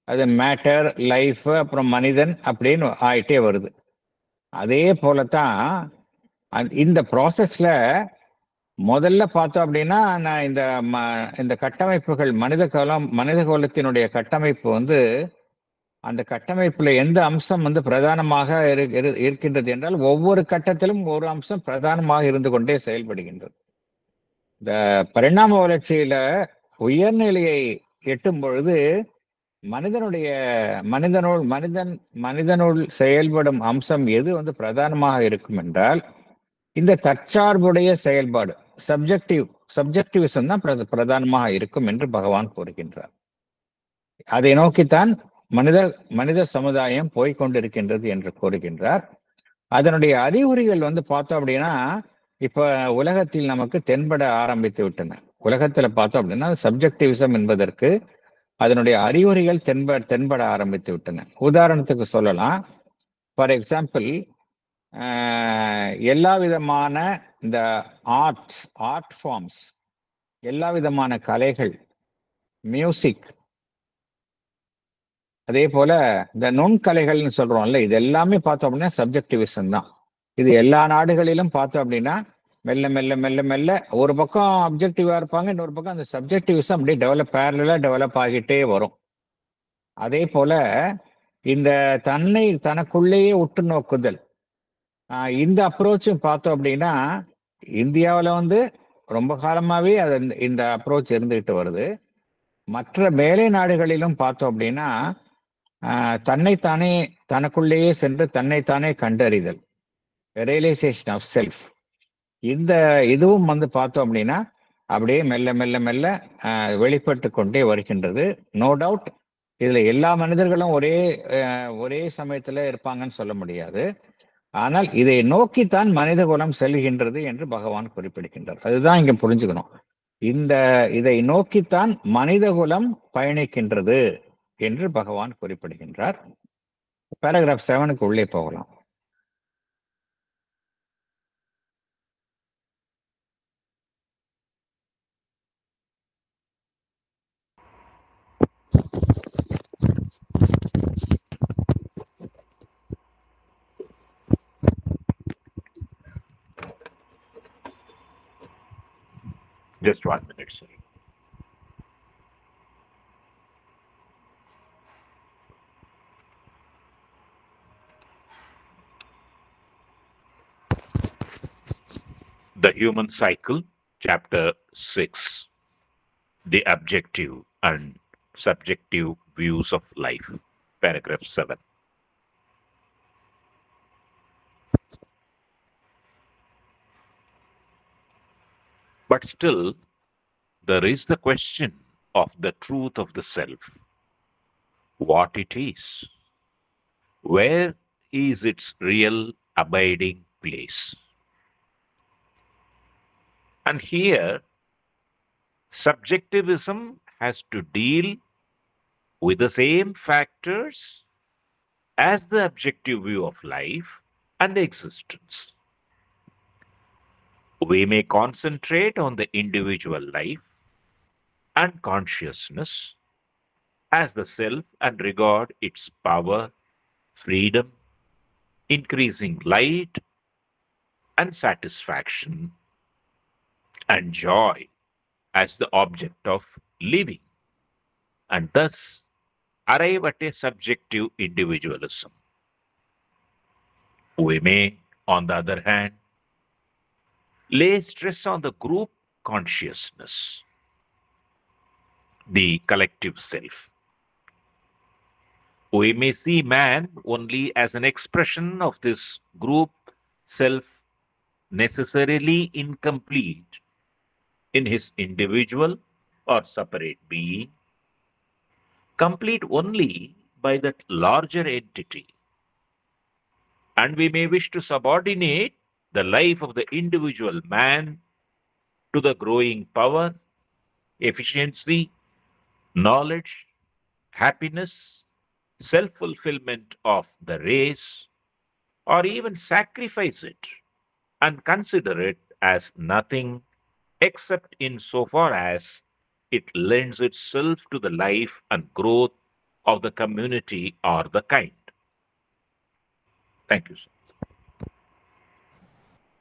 அது மேட்டர், லைஃப், அப்புறம் மனிதன் அப்படின்னு ஆயிட்டே வருது. அதே போலத்தான் இந்த ப்ராசஸ்ல முதல்ல பார்த்தோம் அப்படின்னா, நான் இந்த கட்டமைப்புகள் மனித குலத்தினுடைய கட்டமைப்பு அந்த கட்டமைப்புல எந்த அம்சம் பிரதானமாக இருக்கின்றது என்றால், ஒவ்வொரு கட்டத்திலும் ஒரு அம்சம் பிரதானமாக இருந்து கொண்டே செயல்படுகின்றது. இந்த பரிணாம வளர்ச்சியில உயர்நிலையை எட்டும் பொழுது மனிதனுள் செயல்படும் அம்சம் எது பிரதானமாக இருக்கும் என்றால், இந்த தற்சார்புடைய செயல்பாடு, சப்ஜெக்டிவிசம் தான் பிரதானமாக இருக்கும் என்று பகவான் கூறுகின்றார். அதை நோக்கித்தான் மனித சமுதாயம் போய்கொண்டிருக்கின்றது என்று கூறுகின்றார். அதனுடைய அறிகுறிகள் பார்த்தோம் அப்படின்னா, இப்ப உலகத்தில் நமக்கு தென்பட ஆரம்பித்து விட்டன. உலகத்துல பார்த்தோம் அப்படின்னா, சப்ஜெக்டிவிசம் என்பதற்கு அதனுடைய அறிகுறிகள் தென்பட ஆரம்பித்து விட்டன. உதாரணத்துக்கு சொல்லலாம். ஃபார் எக்ஸாம்பிள், எல்லா விதமான இந்த ஆர்ட் ஃபார்ம்ஸ், எல்லா விதமான கலைகள், மியூசிக், அதே போல இந்த நுண்கலைகள்னு சொல்றோம்ல, இது எல்லாமே பார்த்தோம் அப்படின்னா சப்ஜெக்டிவிசம் தான். இது எல்லா நாடுகளிலும் பார்த்தோம் அப்படின்னா மெல்ல மெல்ல மெல்ல மெல்ல ஒரு பக்கம் அப்ஜெக்டிவா இருப்பாங்க, இன்னொரு பக்கம் அந்த சப்ஜெக்டிவிசம் அப்படியே பேரலா டெவலப் ஆகிட்டே வரும். அதே போல இந்த தனக்குள்ளேயே உற்று நோக்குதல், இந்த அப்ரோச்சும் பார்த்தோம் அப்படின்னா இந்தியாவில் ரொம்ப காலமாவே இந்த அப்ரோச் இருந்துகிட்டு வருது. மற்ற மேலை நாடுகளிலும் பார்த்தோம் அப்படின்னா தனக்குள்ளேயே சென்று தன்னைத்தானே கண்டறிதல், ரியலைசேஷன் ஆஃப் செல்ஃப், இதுவும் பார்த்தோம் அப்படின்னா அப்படியே மெல்ல மெல்ல மெல்ல வெளிப்பட்டு கொண்டே வருகின்றது. நோ டவுட் இதுல எல்லா மனிதர்களும் ஒரே சமயத்துல இருப்பாங்கன்னு சொல்ல முடியாது. ஆனால் இதை நோக்கித்தான் மனித குலம் செல்கின்றது என்று பகவான் குறிப்பிடுகின்றார். அதுதான் இங்க புரிஞ்சுக்கணும். இதை நோக்கித்தான் மனித குலம் பயணிக்கின்றது என்று பகவான் குறிப்பிடுகின்றார். பேராகிராஃப் 7க்கு உள்ளே போகலாம். Just 1 minute, sir. The Human Cycle, Chapter 6. The Objective and Subjective Views of Life, Paragraph 7. But still, there is the question of the truth of the self. what it is, where is its real abiding place. And here, subjectivism has to deal with the same factors as the objective view of life and existence. We may concentrate on the individual life and consciousness as the self and regard its power, freedom, increasing light and satisfaction, and joy as the object of living, and thus arrive at a subjective individualism. We may, on the other hand, lay stress on the group consciousness, the collective self. We may see man only as an expression of this group self, necessarily incomplete in his individual or separate being, complete only by that larger entity. And we may wish to subordinate the life of the individual man to the growing power, efficiency, knowledge, happiness, self fulfillment of the race, or even sacrifice it and consider it as nothing except insofar as it lends itself to the life and growth of the community or the kind. Thank you, sir.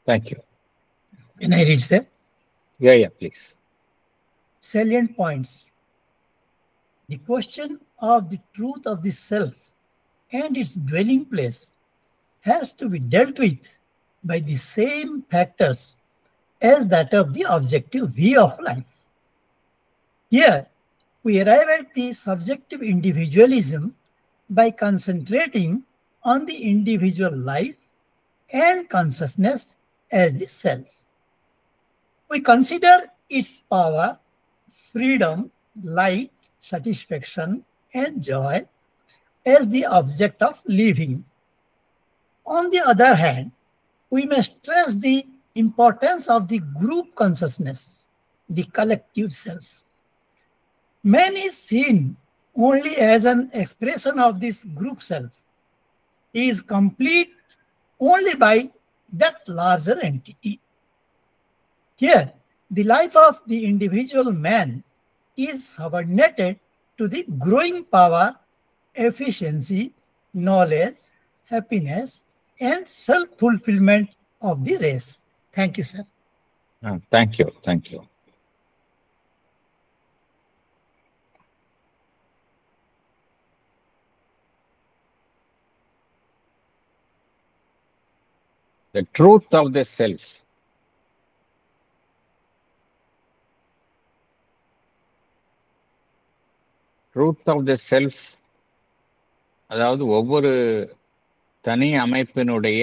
Thank you. Can I read, sir? Yeah, please. Salient points. The question of the truth of the self and its dwelling place has to be dealt with by the same factors as that of the objective view of life. Here, we arrive at the subjective individualism by concentrating on the individual life and consciousness as the self. We consider its power, freedom, light, satisfaction, and joy as the object of living. On the other hand, we must stress the importance of the group consciousness, the collective self. Man is seen only as an expression of this group self. He is complete only by that larger entity. Here, the life of the individual man is subordinated to the growing power, efficiency, knowledge, happiness, and self-fulfillment of the race. Thank you, sir. Thank you. Thank you. The truth of the self. Truth of the self, அதாவது ஒவ்வொரு தனி அமைப்பினுடைய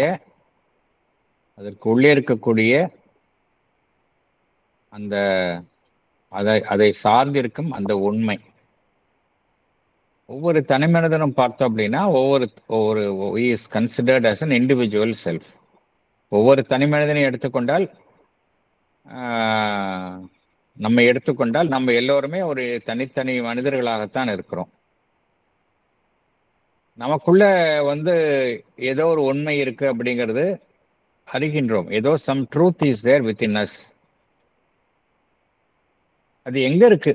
அதற்கு உள்ளே இருக்கக்கூடிய அந்த அதை சார்ந்திருக்கும் அந்த உண்மை. ஒவ்வொரு தனி மனிதனும் பார்த்தோம் அப்படின்னா ஒவ்வொரு is considered as an individual self. ஒவ்வொரு தனி மனிதனையும் எடுத்துக்கொண்டால் நம்ம எல்லோருமே ஒரு தனித்தனி மனிதர்களாகத்தான் இருக்கிறோம். நமக்குள்ள ஏதோ ஒரு உண்மை இருக்கு அப்படிங்கிறது அறிகின்றோம். ஏதோ some truth is there within us. அது எங்க இருக்கு?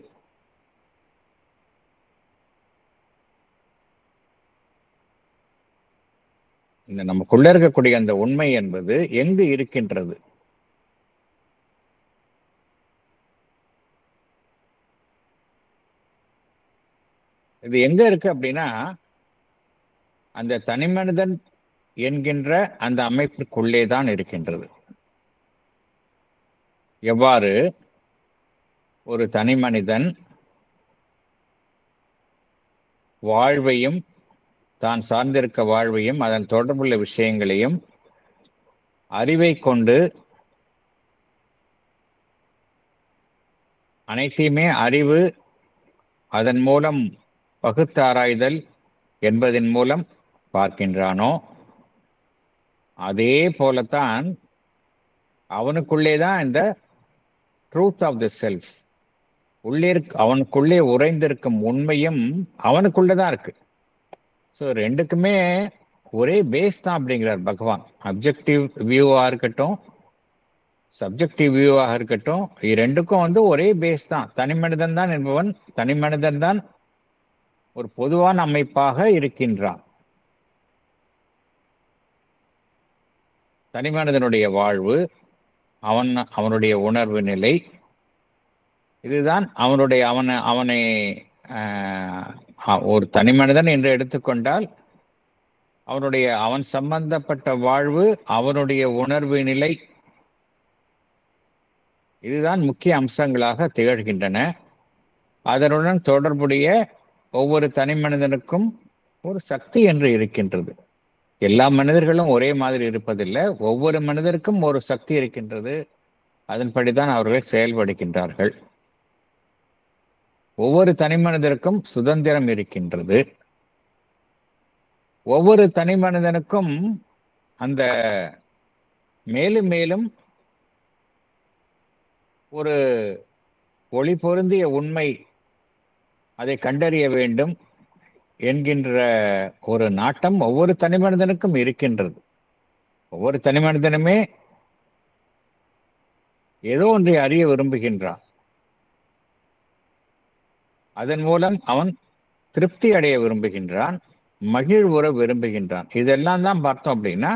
இந்த நமக்குள்ள இருக்கக்கூடிய அந்த உண்மை என்பது எங்கு இருக்கின்றது? இது எங்க இருக்கு அப்படின்னா, அந்த தனிமனிதன் என்கின்ற அந்த அமைப்பிற்குள்ளே தான் இருக்கின்றது. எவ்வாறு ஒரு தனி மனிதன் வாழ்வையும் தான் சார்ந்திருக்க வாழ்வையும் அதன் தொடர்புள்ள விஷயங்களையும் அறிவை கொண்டு அனைத்தையுமே அறிவு அதன் மூலம் பகுத்தாராய்தல் என்பதன் மூலம் பார்க்கின்றானோ அதே போலத்தான் அவனுக்குள்ளேதான் இந்த ட்ரூத் ஆஃப் தி செல்ஃப் அவனுக்குள்ளே உறைந்திருக்கும் உண்மையும் அவனுக்குள்ளதான் இருக்கு. ஸோ ரெண்டுக்குமே ஒரே பேஸ் தான் அப்படிங்கிறார் பகவான். அப்ஜெக்டிவ் வியூவா இருக்கட்டும், சப்ஜெக்டிவ் வியூவாக இருக்கட்டும், ரெண்டுக்கும் ஒரே பேஸ் தான். தனி மனிதன் தான் என்பவன் தனி மனிதன் தான் ஒரு பொதுவான அமைப்பாக இருக்கின்றான். தனி மனிதனுடைய வாழ்வு, அவனுடைய உணர்வு நிலை, இதுதான் அவனை ஒரு தனி மனிதன் என்று எடுத்துக்கொண்டால் அவன் சம்பந்தப்பட்ட வாழ்வு, அவனுடைய உணர்வு நிலை, இதுதான் முக்கிய அம்சங்களாக திகழ்கின்றன. அதனுடன் தொடர்புடைய ஒவ்வொரு தனி மனிதனுக்கும் ஒரு சக்தி என்று இருக்கின்றது. எல்லா மனிதர்களும் ஒரே மாதிரி இருப்பதில்லை. ஒவ்வொரு மனிதருக்கும் ஒரு சக்தி இருக்கின்றது. அதன்படிதான் அவர்கள் செயல்படுகின்றார்கள். ஒவ்வொரு தனி மனிதருக்கும் சுதந்திரம் இருக்கின்றது. ஒவ்வொரு தனி மனிதனுக்கும் அந்த மேலும் மேலும் ஒரு ஒளி பொருந்திய உண்மை, அதை கண்டறிய வேண்டும் என்கின்ற ஒரு நாட்டம் ஒவ்வொரு தனி மனிதனுக்கும் இருக்கின்றது. ஒவ்வொரு தனி மனிதனுமே ஏதோ ஒன்றை அறிய விரும்புகின்றான். அதன் மூலம் அவன் திருப்தி அடைய விரும்புகின்றான், மகிழ்வுற விரும்புகின்றான். இதெல்லாம் தான் பார்த்தோம் அப்படின்னா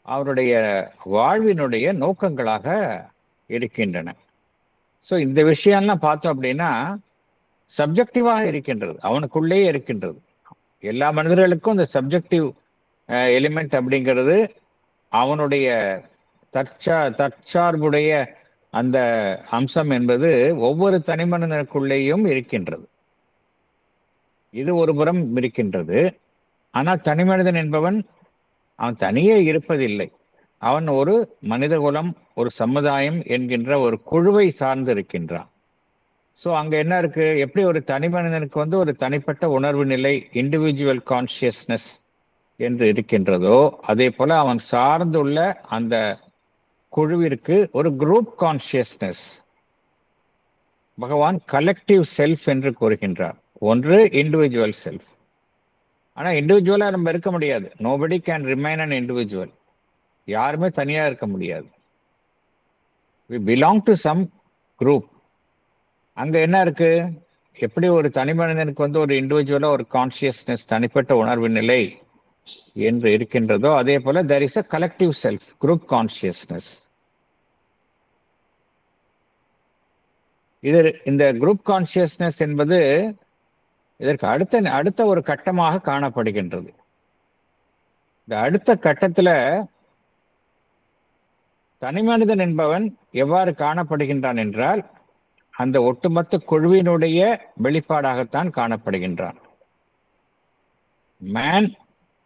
அவருடைய வாழ்வினுடைய நோக்கங்களாக இருக்கின்றன. ஸோ இந்த விஷயம்லாம் பார்த்தோம் அப்படின்னா சப்ஜெக்டிவாக இருக்கின்றது, அவனுக்குள்ளே இருக்கின்றது. எல்லா மனிதர்களுக்கும் இந்த சப்ஜெக்டிவ் எலிமெண்ட் அப்படிங்கிறது அவனுடைய தற்சார்புடைய அந்த அம்சம் என்பது ஒவ்வொரு தனி மனிதனுக்குள்ளேயும் இருக்கின்றது. இது ஒரு புறம் இருக்கின்றது. ஆனால் தனி மனிதன் என்பவன் அவன் தனியே இருப்பதில்லை. அவன் ஒரு மனித குலம், ஒரு சமுதாயம் என்கின்ற ஒரு குழுவை சார்ந்து இருக்கின்றான். ஸோ அங்க என்ன இருக்கு, எப்படி ஒரு தனி மனிதனுக்கு ஒரு தனிப்பட்ட உணர்வு நிலை, இண்டிவிஜுவல் கான்சியஸ்னஸ் என்று இருக்கின்றதோ, அதே போல அவன் சார்ந்துள்ள அந்த குழுவிற்கு ஒரு குரூப் கான்சியஸ்னஸ், பகவான் கலெக்டிவ் செல்ஃப் என்று கூறுகின்றார். ஒன்று இண்டிவிஜுவல் செல்ஃப். ஆனா இண்டிவிஜுவலா நம்ம இருக்க முடியாது. Nobody can remain an individual. யாருமே தனியா இருக்க முடியாது. we belong to some group. அங்க என்ன இருக்கு, எப்படி ஒரு தனி மனிதனுக்கு ஒரு இண்டிவிஜுவலா ஒரு கான்சியஸ்னஸ், தனிப்பட்ட உணர்வு நிலை என்று இருக்கின்றதோ, அதே போல there is a collective self, group consciousness. இந்த குரூப் கான்சியஸ்னஸ் என்பது இதற்கு அடுத்த ஒரு கட்டமாக காணப்படுகின்றது. இந்த அடுத்த கட்டத்துல தனி மனிதன் என்பவன் எவ்வாறு காணப்படுகின்றான் என்றால் அந்த ஒட்டுமொத்த குழுவினுடைய வெளிப்பாடாகத்தான் காணப்படுகின்றான். Man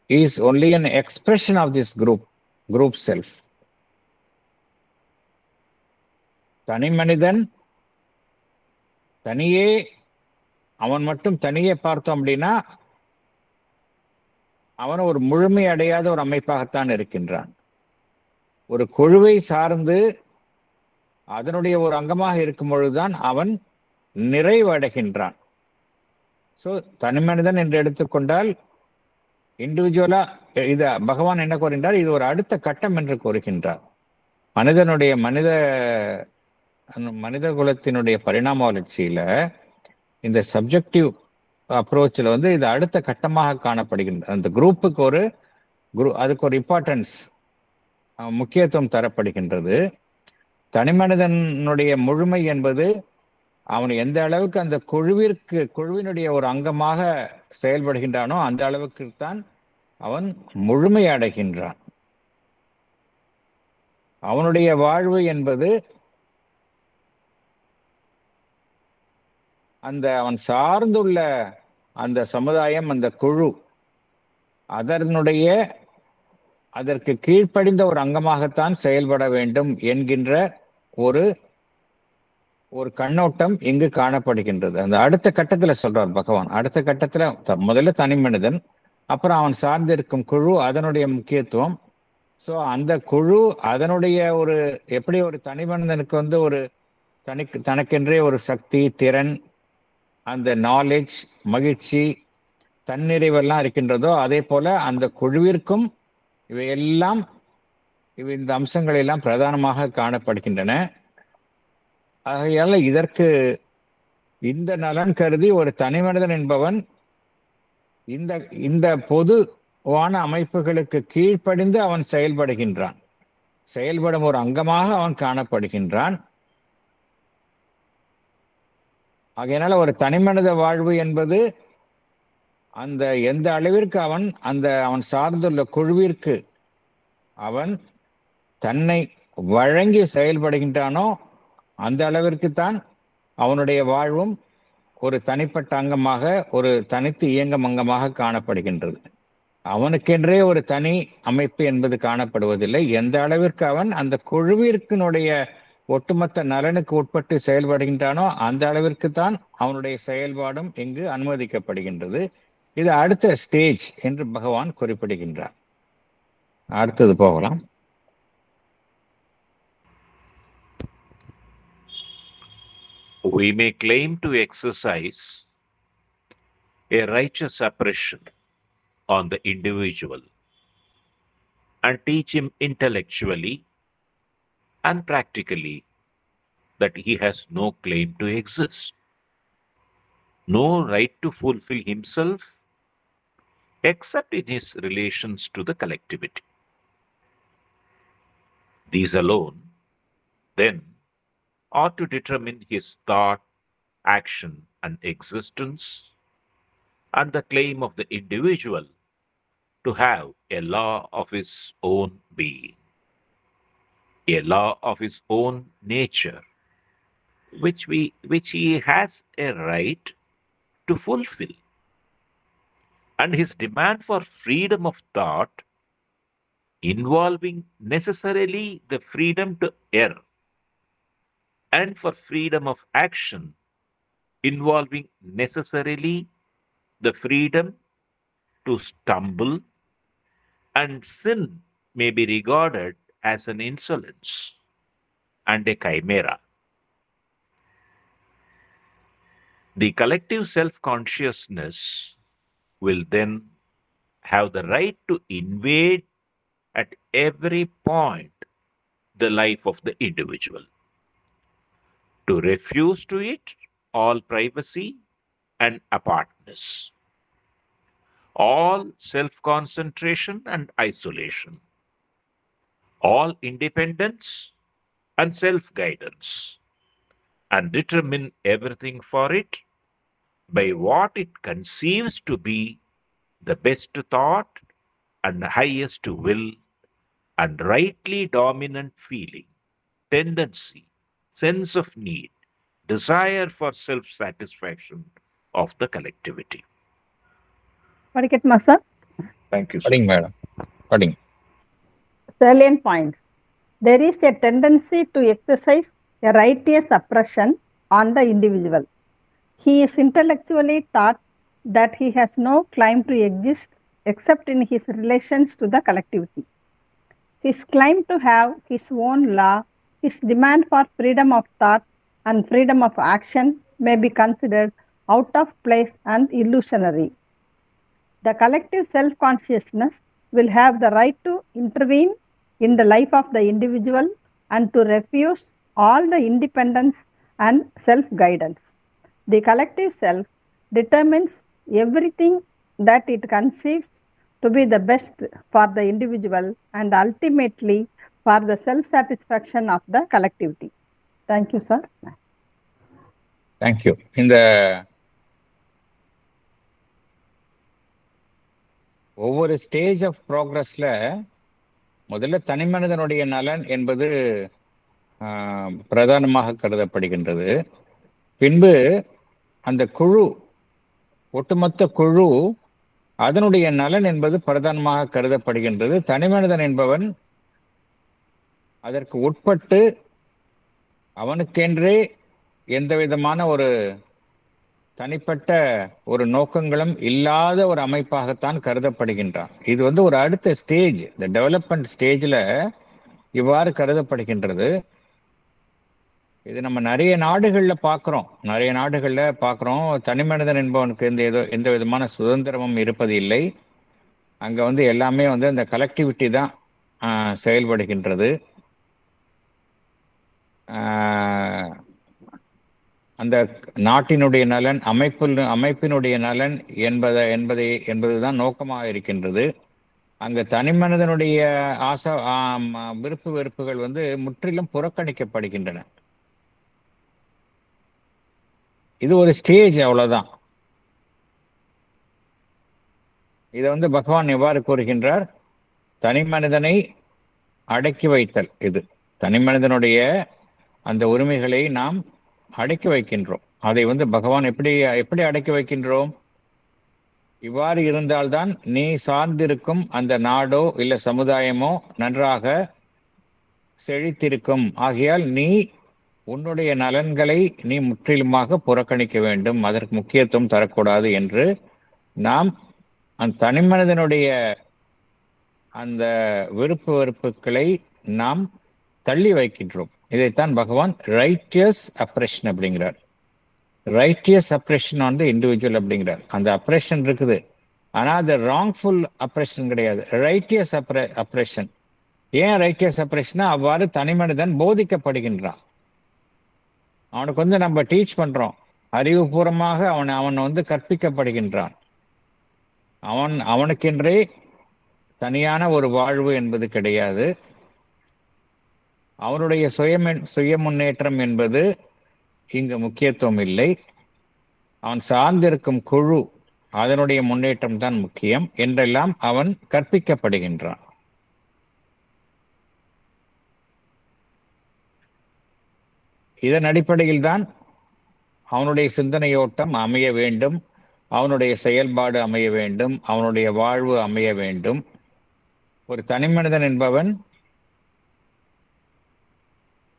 is only an expression of this group self. தனி மனிதன் தனியே, அவன் மட்டும் தனியே பார்த்தோம் அப்படின்னா அவன் ஒரு முழுமை அடையாத ஒரு அமைப்பாகத்தான் இருக்கின்றான். ஒரு குழுவை சார்ந்து அதனுடைய ஒரு அங்கமாக இருக்கும் பொழுதுதான் அவன் நிறைவடைகின்றான். ஸோ தனி மனிதன் என்று எடுத்துக்கொண்டால் இண்டிவிஜுவலா இது பகவான் என்ன கூறுகின்றார், இது ஒரு அடுத்த கட்டம் என்று கூறுகின்றார். மனித குலத்தினுடைய பரிணாம வளர்ச்சியில இந்த சப்ஜெக்டிவ் அப்ரோச்சில் இது அடுத்த கட்டமாக காணப்படுகின்றது. அந்த குரூப்புக்கு அதுக்கு ஒரு இம்பார்ட்டன்ஸ், முக்கியத்துவம் தரப்படுகின்றது. தனி மனிதனுடைய முழுமை என்பது அவன் எந்த அளவுக்கு அந்த குழுவினுடைய ஒரு அங்கமாக செயல்படுகின்றானோ அந்த அளவுக்கு தான் அவன் முழுமை அடைகின்றான். அவனுடைய வாழ்வு என்பது அவன் சார்ந்துள்ள அந்த சமுதாயம், அந்த குழு, அதற்கு கீழ்ப்படிந்த ஒரு அங்கமாகத்தான் செயல்பட வேண்டும் என்கின்ற ஒரு ஒரு கண்ணோட்டம் இங்கு காணப்படுகின்றது. அந்த அடுத்த கட்டத்துல சொல்றார் பகவான். அடுத்த கட்டத்துல முதல்ல தனி மனிதன், அப்புறம் அவன் சார்ந்திருக்கும் குழு, அதனுடைய முக்கியத்துவம். ஸோ அந்த குழு அதனுடைய ஒரு எப்படி ஒரு தனி மனிதனுக்கு வந்து ஒரு தனக்கென்றே ஒரு சக்தி, திறன், அந்த நாலேஜ், மகிழ்ச்சி, தன்னிறைவெல்லாம் இருக்கின்றதோ, அதே போல அந்த குழுவிற்கும் இவையெல்லாம் இந்த அம்சங்கள் எல்லாம் பிரதானமாக காணப்படுகின்றன. ஆகையால இதற்கு இந்த நலன் கருதி ஒரு தனி மனிதன் என்பவன் இந்த இந்த பொதுவான அமைப்புகளுக்கு கீழ்ப்படிந்து அவன் செயல்படுகின்றான். செயல்படும் ஒரு அங்கமாக அவன் காணப்படுகின்றான். ஆகையினால ஒரு தனிமனித வாழ்வு என்பது அந்த எந்த அளவிற்கு அவன் சார்ந்துள்ள குழுவிற்கு அவன் தன்னை வழங்கி செயல்படுகின்றானோ அந்த அளவிற்குத்தான் அவனுடைய வாழ்வும் ஒரு தனிப்பட்ட அங்கமாக, ஒரு தனித்து இயங்கும் அங்கமாக காணப்படுகின்றது. அவனுக்கென்றே ஒரு தனி அமைப்பு என்பது காணப்படுவதில்லை. எந்த அளவிற்கு அவன் அந்த குழுவிற்கினுடைய ஒட்டுமொத்த நலனுக்கு உட்பட்டு செயல்படுகின்றானோ அந்த அளவிற்கு தான் அவனுடைய செயல்பாடும் இங்கு அனுமதிக்கப்படுகின்றது. இது அடுத்த ஸ்டேஜ் என்று பகவான் குறிப்பிடுகின்றார். அடுத்தது போகலாம். We may claim to exercise a righteous oppression on the individual and teach him intellectually and practically that he has no claim to exist, no right to fulfill himself except in his relations to the collectivity. These alone, then, ought to determine his thought, action, and existence, and the claim of the individual to have a law of his own being, a law of his own nature, which he has a right to fulfill. And his demand for freedom of thought, involving necessarily the freedom to err, and for freedom of action, involving necessarily the freedom to stumble, and sin may be regarded as an insolence and a chimera. The collective self-consciousness will then have the right to invade at every point the life of the individual, to refuse to it all privacy and apartness, all self-concentration and isolation, all independence and self-guidance, and determine everything for it by what it conceives to be the best thought and highest will and rightly dominant feeling, tendency, sense of need, desire for self-satisfaction of the collectivity. படிக்கட்டுமா sir? Thank you, sir. படிங்க madam, படிங்க. Salient points. There is a tendency to exercise a righteous oppression on the individual. He is intellectually taught that he has no claim to exist except in his relations to the collectivity. His claim to have his own law, his demand for freedom of thought and freedom of action may be considered out of place and illusionary. The collective self-consciousness will have the right to intervene in the life of the individual and to refuse all the independence and self-guidance. The collective self determines everything that it conceives to be the best for the individual and ultimately for the self-satisfaction of the collectivity. Thank you, sir. Thank you. இந்த ஒவ்வொரு stage of ப்ரோக்ரஸ்ல முதல்ல தனி மனிதனுடைய நலன் என்பது பிரதானமாக கருதப்படுகின்றது. பின்பு அந்த குழு, ஒட்டுமொத்த குழு, அதனுடைய நலன் என்பது பிரதானமாக கருதப்படுகின்றது. தனி மனிதன் என்பவன் அதற்கு உட்பட்டு அவனுக்கென்றே எந்த விதமான ஒரு தனிப்பட்ட ஒரு நோக்கங்களும் இல்லாத ஒரு அமைப்பாகத்தான் கருதப்படுகின்றான். இது வந்து ஒரு அடுத்த ஸ்டேஜ், இந்த டெவலப்மெண்ட் ஸ்டேஜில் இவ்வாறு கருதப்படுகின்றது. இது நம்ம நிறைய நாடுகளில் பார்க்குறோம். தனி மனிதன் என்பவனுக்கு எந்த விதமான சுதந்திரமும் இருப்பது இல்லை. அங்கே வந்து எல்லாமே வந்து அந்த கலெக்டிவிட்டி தான் செயல்படுகின்றது. அந்த நாட்டினுடைய நலன், அமைப்பினுடைய நலன் என்பதுதான் நோக்கமாக இருக்கின்றது. அங்க தனி மனிதனுடைய விருப்பு வெறுப்புகள் வந்து முற்றிலும் புறக்கணிக்கப்படுகின்றன. இது ஒரு ஸ்டேஜ், அவ்வளவுதான். இதை வந்து பகவான் எவ்வாறு கூறுகின்றார்? தனி மனிதனை அடக்கி வைத்தல். இது தனி மனிதனுடைய அந்த உரிமைகளை நாம் அடக்கி வைக்கின்றோம். அதை வந்து பகவான் எப்படி அடக்கி வைக்கின்றோம்? இவ்வாறு இருந்தால்தான் நீ சார்ந்திருக்கும் அந்த நாடோ இல்ல சமுதாயமோ நன்றாக செழித்திருக்கும். ஆகையால் நீ உன்னுடைய நலன்களை நீ முற்றிலுமாக புறக்கணிக்க வேண்டும், அதற்கு முக்கியத்துவம் தரக்கூடாது என்று நாம் அந்த தனி மனிதனுடைய அந்த விருப்பு வெறுப்புகளை நாம் தள்ளி வைக்கின்றோம். இதைத்தான் பகவான் ரைட்டியஸ் அப்ரெஷன் அப்படிங்கிறார். Righteous oppression on the individual அப்படிங்கிறார். அந்த அப்ரெஷன் இருக்குது, ஆனா அது ராங்ஃபுல் அப்ரெஷன் கிடையாது, ரைட்டியஸ் அப்ரெஷன். ஏன் ரைட்டியஸ் அப்ரெஷனா? அவ்வாறு தனி மனிதன் போதிக்கப்படுகின்றான். அவனுக்கு வந்து நம்ம டீச் பண்றோம், அறிவுபூர்வமாக அவன் வந்து கற்பிக்கப்படுகின்றான். அவனுக்கென்றே தனியான ஒரு வாழ்வு என்பது கிடையாது. அவனுடைய சுய முன்னேற்றம் என்பது இங்கு முக்கியத்துவம் இல்லை. அவன் சார்ந்திருக்கும் குழு, அதனுடைய முன்னேற்றம் தான் முக்கியம் என்றெல்லாம் அவன் கற்பிக்கப்படுகின்றான். இதன் அடிப்படையில் தான் அவனுடைய சிந்தனையோட்டம் அமைய வேண்டும், அவனுடைய செயல்பாடு அமைய வேண்டும், அவனுடைய வாழ்வு அமைய வேண்டும். ஒரு தனி மனிதன் என்பவன்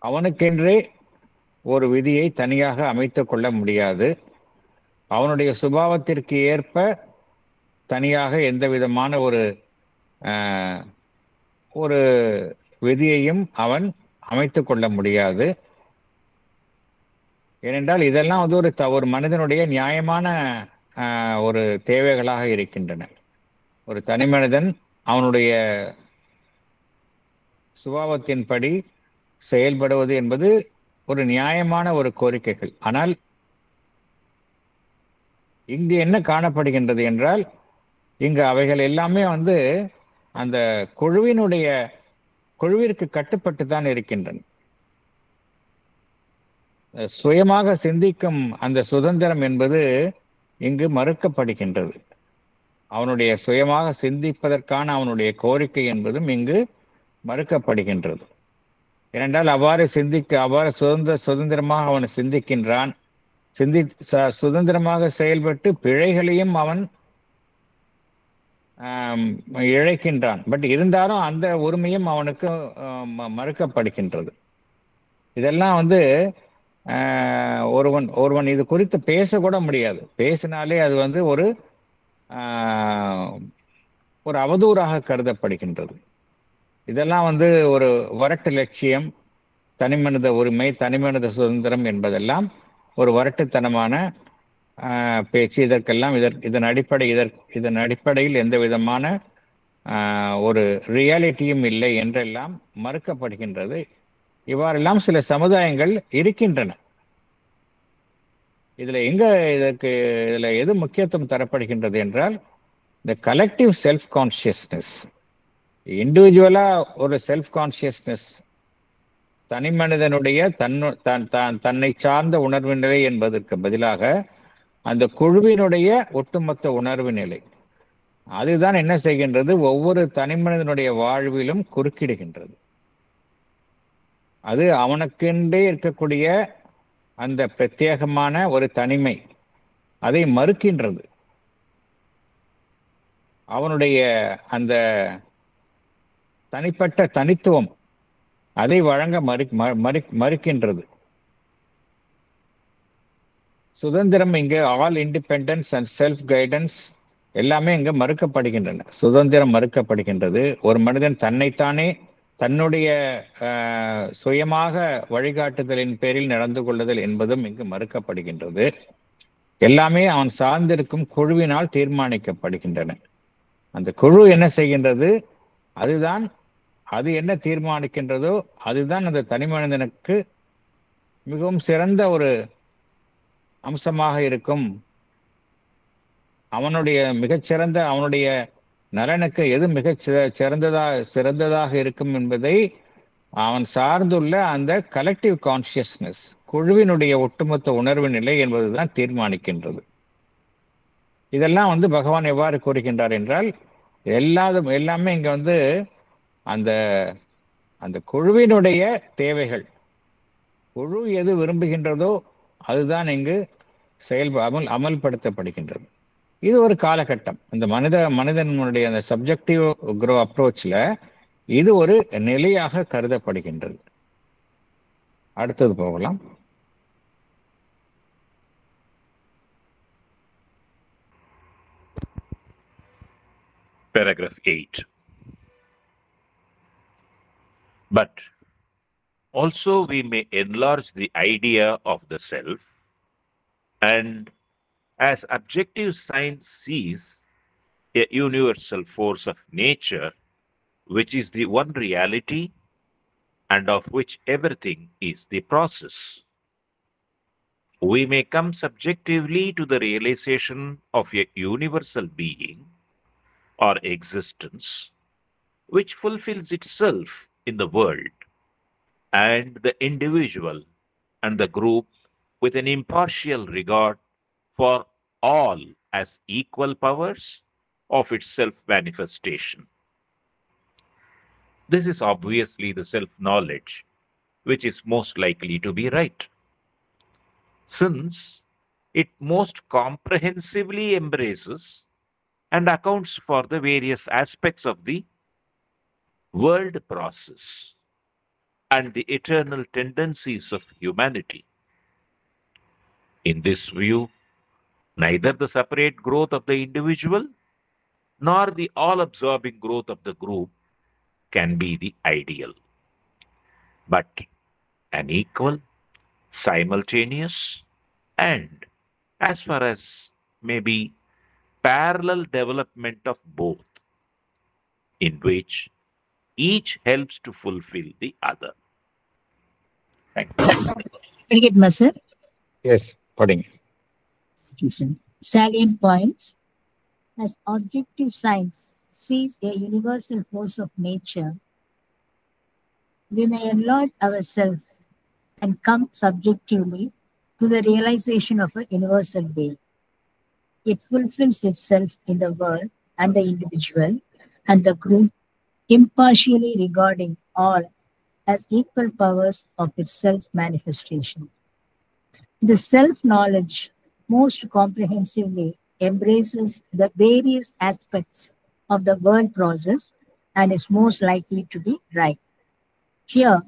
அவனுக்கென்றே ஒரு விதியை தனியாக அமைத்துக் கொள்ள முடியாது. அவனுடைய சுபாவத்திற்கு ஏற்ப தனியாக எந்த விதமான ஒரு விதியையும் அவன் அமைத்துக் கொள்ள முடியாது. ஏனென்றால் இதெல்லாம் வந்து ஒரு மனிதனுடைய நியாயமான ஒரு தேவைகளாக இருக்கின்றன. ஒரு தனி மனிதன் அவனுடைய சுபாவத்தின்படி செயல்படுவது என்பது ஒரு நியாயமான ஒரு கோரிக்கைகள். ஆனால் இங்கு என்ன காணப்படுகின்றது என்றால், இங்கு அவைகள் எல்லாமே வந்து அந்த குழுவிற்கு கட்டுப்பட்டு தான் இருக்கின்றன. சுயமாக சிந்திக்கும் அந்த சுதந்திரம் என்பது இங்கு மறுக்கப்படுகின்றது. அவனுடைய சுயமாக சிந்திப்பதற்கான அவனுடைய கோரிக்கை என்பதும் இங்கு மறுக்கப்படுகின்றது. ஏனென்றால் அவ்வாறு சுதந்திரமாக அவன் சிந்திக்கின்றான், சுதந்திரமாக செயல்பட்டு பிழைகளையும் அவன் இழைக்கின்றான். பட் இருந்தாலும் அந்த உரிமையும் அவனுக்கு மறுக்கப்படுகின்றது. இதெல்லாம் வந்து ஒருவன் இது குறித்து பேசக்கூட முடியாது. பேசினாலே அது வந்து ஒரு அவதூறாக கருதப்படுகின்றது. இதெல்லாம் வந்து ஒரு வரட்டு லட்சியம், தனிமனித உரிமை, தனிமனித சுதந்திரம் என்பதெல்லாம் ஒரு வரட்டுத்தனமான பேச்சு. இதன் அடிப்படையில் எந்த விதமான ஒரு ரியாலிட்டியும் இல்லை என்றெல்லாம் மறுக்கப்படுகின்றது. இவ்வாறெல்லாம் சில சமுதாயங்கள் இருக்கின்றன. இதுல எது முக்கியத்துவம் தரப்படுகின்றது என்றால், இந்த கலெக்டிவ் செல்ஃப் கான்சியஸ்னஸ். இண்டிவிஜுவலா ஒரு செல்ஃப் கான்சியஸ்னஸ், தனி மனிதனுடைய தன்னை சார்ந்த உணர்வு நிலை என்பதற்கு பதிலாக அந்த குழுவினுடைய ஒட்டுமொத்த உணர்வு நிலை, அதுதான் என்ன செய்கின்றது? ஒவ்வொரு தனி மனிதனுடைய வாழ்விலும் குறுக்கிடுகின்றது. அது அவனுக்கென்றே இருக்கக்கூடிய அந்த பிரத்யேகமான ஒரு தனிமை, அதை மறுக்கின்றது. அவனுடைய அந்த தனிப்பட்ட தனித்துவம் அதை வழங்க மறுக்கின்றது. சுதந்திரம் இங்கே all independence and self guidance எல்லாமே இங்கே மறுக்கப்படுகின்றன. சுதந்திரம் மறுக்கப்படுகின்றது. ஒரு மனிதன் தன்னைத்தானே தன்னுடைய சுயமாக வழிகாட்டுதலின் பேரில் நடந்து கொள்ளுதல் என்பதும் இங்கு மறுக்கப்படுகின்றது. எல்லாமே அவன் சார்ந்திருக்கும் குழுவினால் தீர்மானிக்கப்படுகின்றன. அந்த குழு என்ன செய்கின்றது, அதுதான் அது என்ன தீர்மானிக்கின்றதோ அதுதான் அந்த தனி மனிதனுக்கு மிகவும் சிறந்த ஒரு அம்சமாக இருக்கும். மிகச்சிறந்த அவனுடைய நலனுக்கு எது மிகச் சிறந்ததாக இருக்கும் என்பதை அவன் சார்ந்துள்ள அந்த கலெக்டிவ் கான்சியஸ்னஸ், குழுவினுடைய ஒட்டுமொத்த உணர்வு நிலை என்பதுதான் தீர்மானிக்கின்றது. இதெல்லாம் பகவான் எவ்வாறு கூறுகின்றார் என்றால், எல்லாமே இங்க அந்த அந்த குழுவினுடைய தேவைகள், குழு எது விரும்புகின்றதோ அதுதான் இங்கு அமல்படுத்தப்படுகின்றது. இது ஒரு காலகட்டம். இந்த மனிதனுடைய அந்த சப்ஜெக்டிவ் க்ரோ அப்ரோச்ல இது ஒரு நிலையாக கருதப்படுகின்றது. அடுத்தது போகலாம். Paragraph 8. But also we may enlarge the idea of the self, and as objective science sees a universal force of nature, which is the one reality and of which everything is the process, we may come subjectively to the realization of a universal being or existence which fulfills itself in the world and the individual and the group with an impartial regard for all as equal powers of its self-manifestation. This is obviously the self-knowledge which is most likely to be right, since it most comprehensively embraces and accounts for the various aspects of the world process and the eternal tendencies of humanity. In this view, neither the separate growth of the individual nor the all-absorbing growth of the group can be the ideal, but an equal, simultaneous, and, as far as may be, parallel development of both, in which each helps to fulfill the other. Thank you. Very good, Master. Yes, putting. Salient points. As objective science sees a universal force of nature, we may enlarge ourselves and come subjectively to the realization of a universal being. It fulfills itself in the world and the individual and the group, impartially regarding all as equal powers of its self-manifestation. The self-knowledge most comprehensively embraces the various aspects of the world process and is most likely to be right. Here,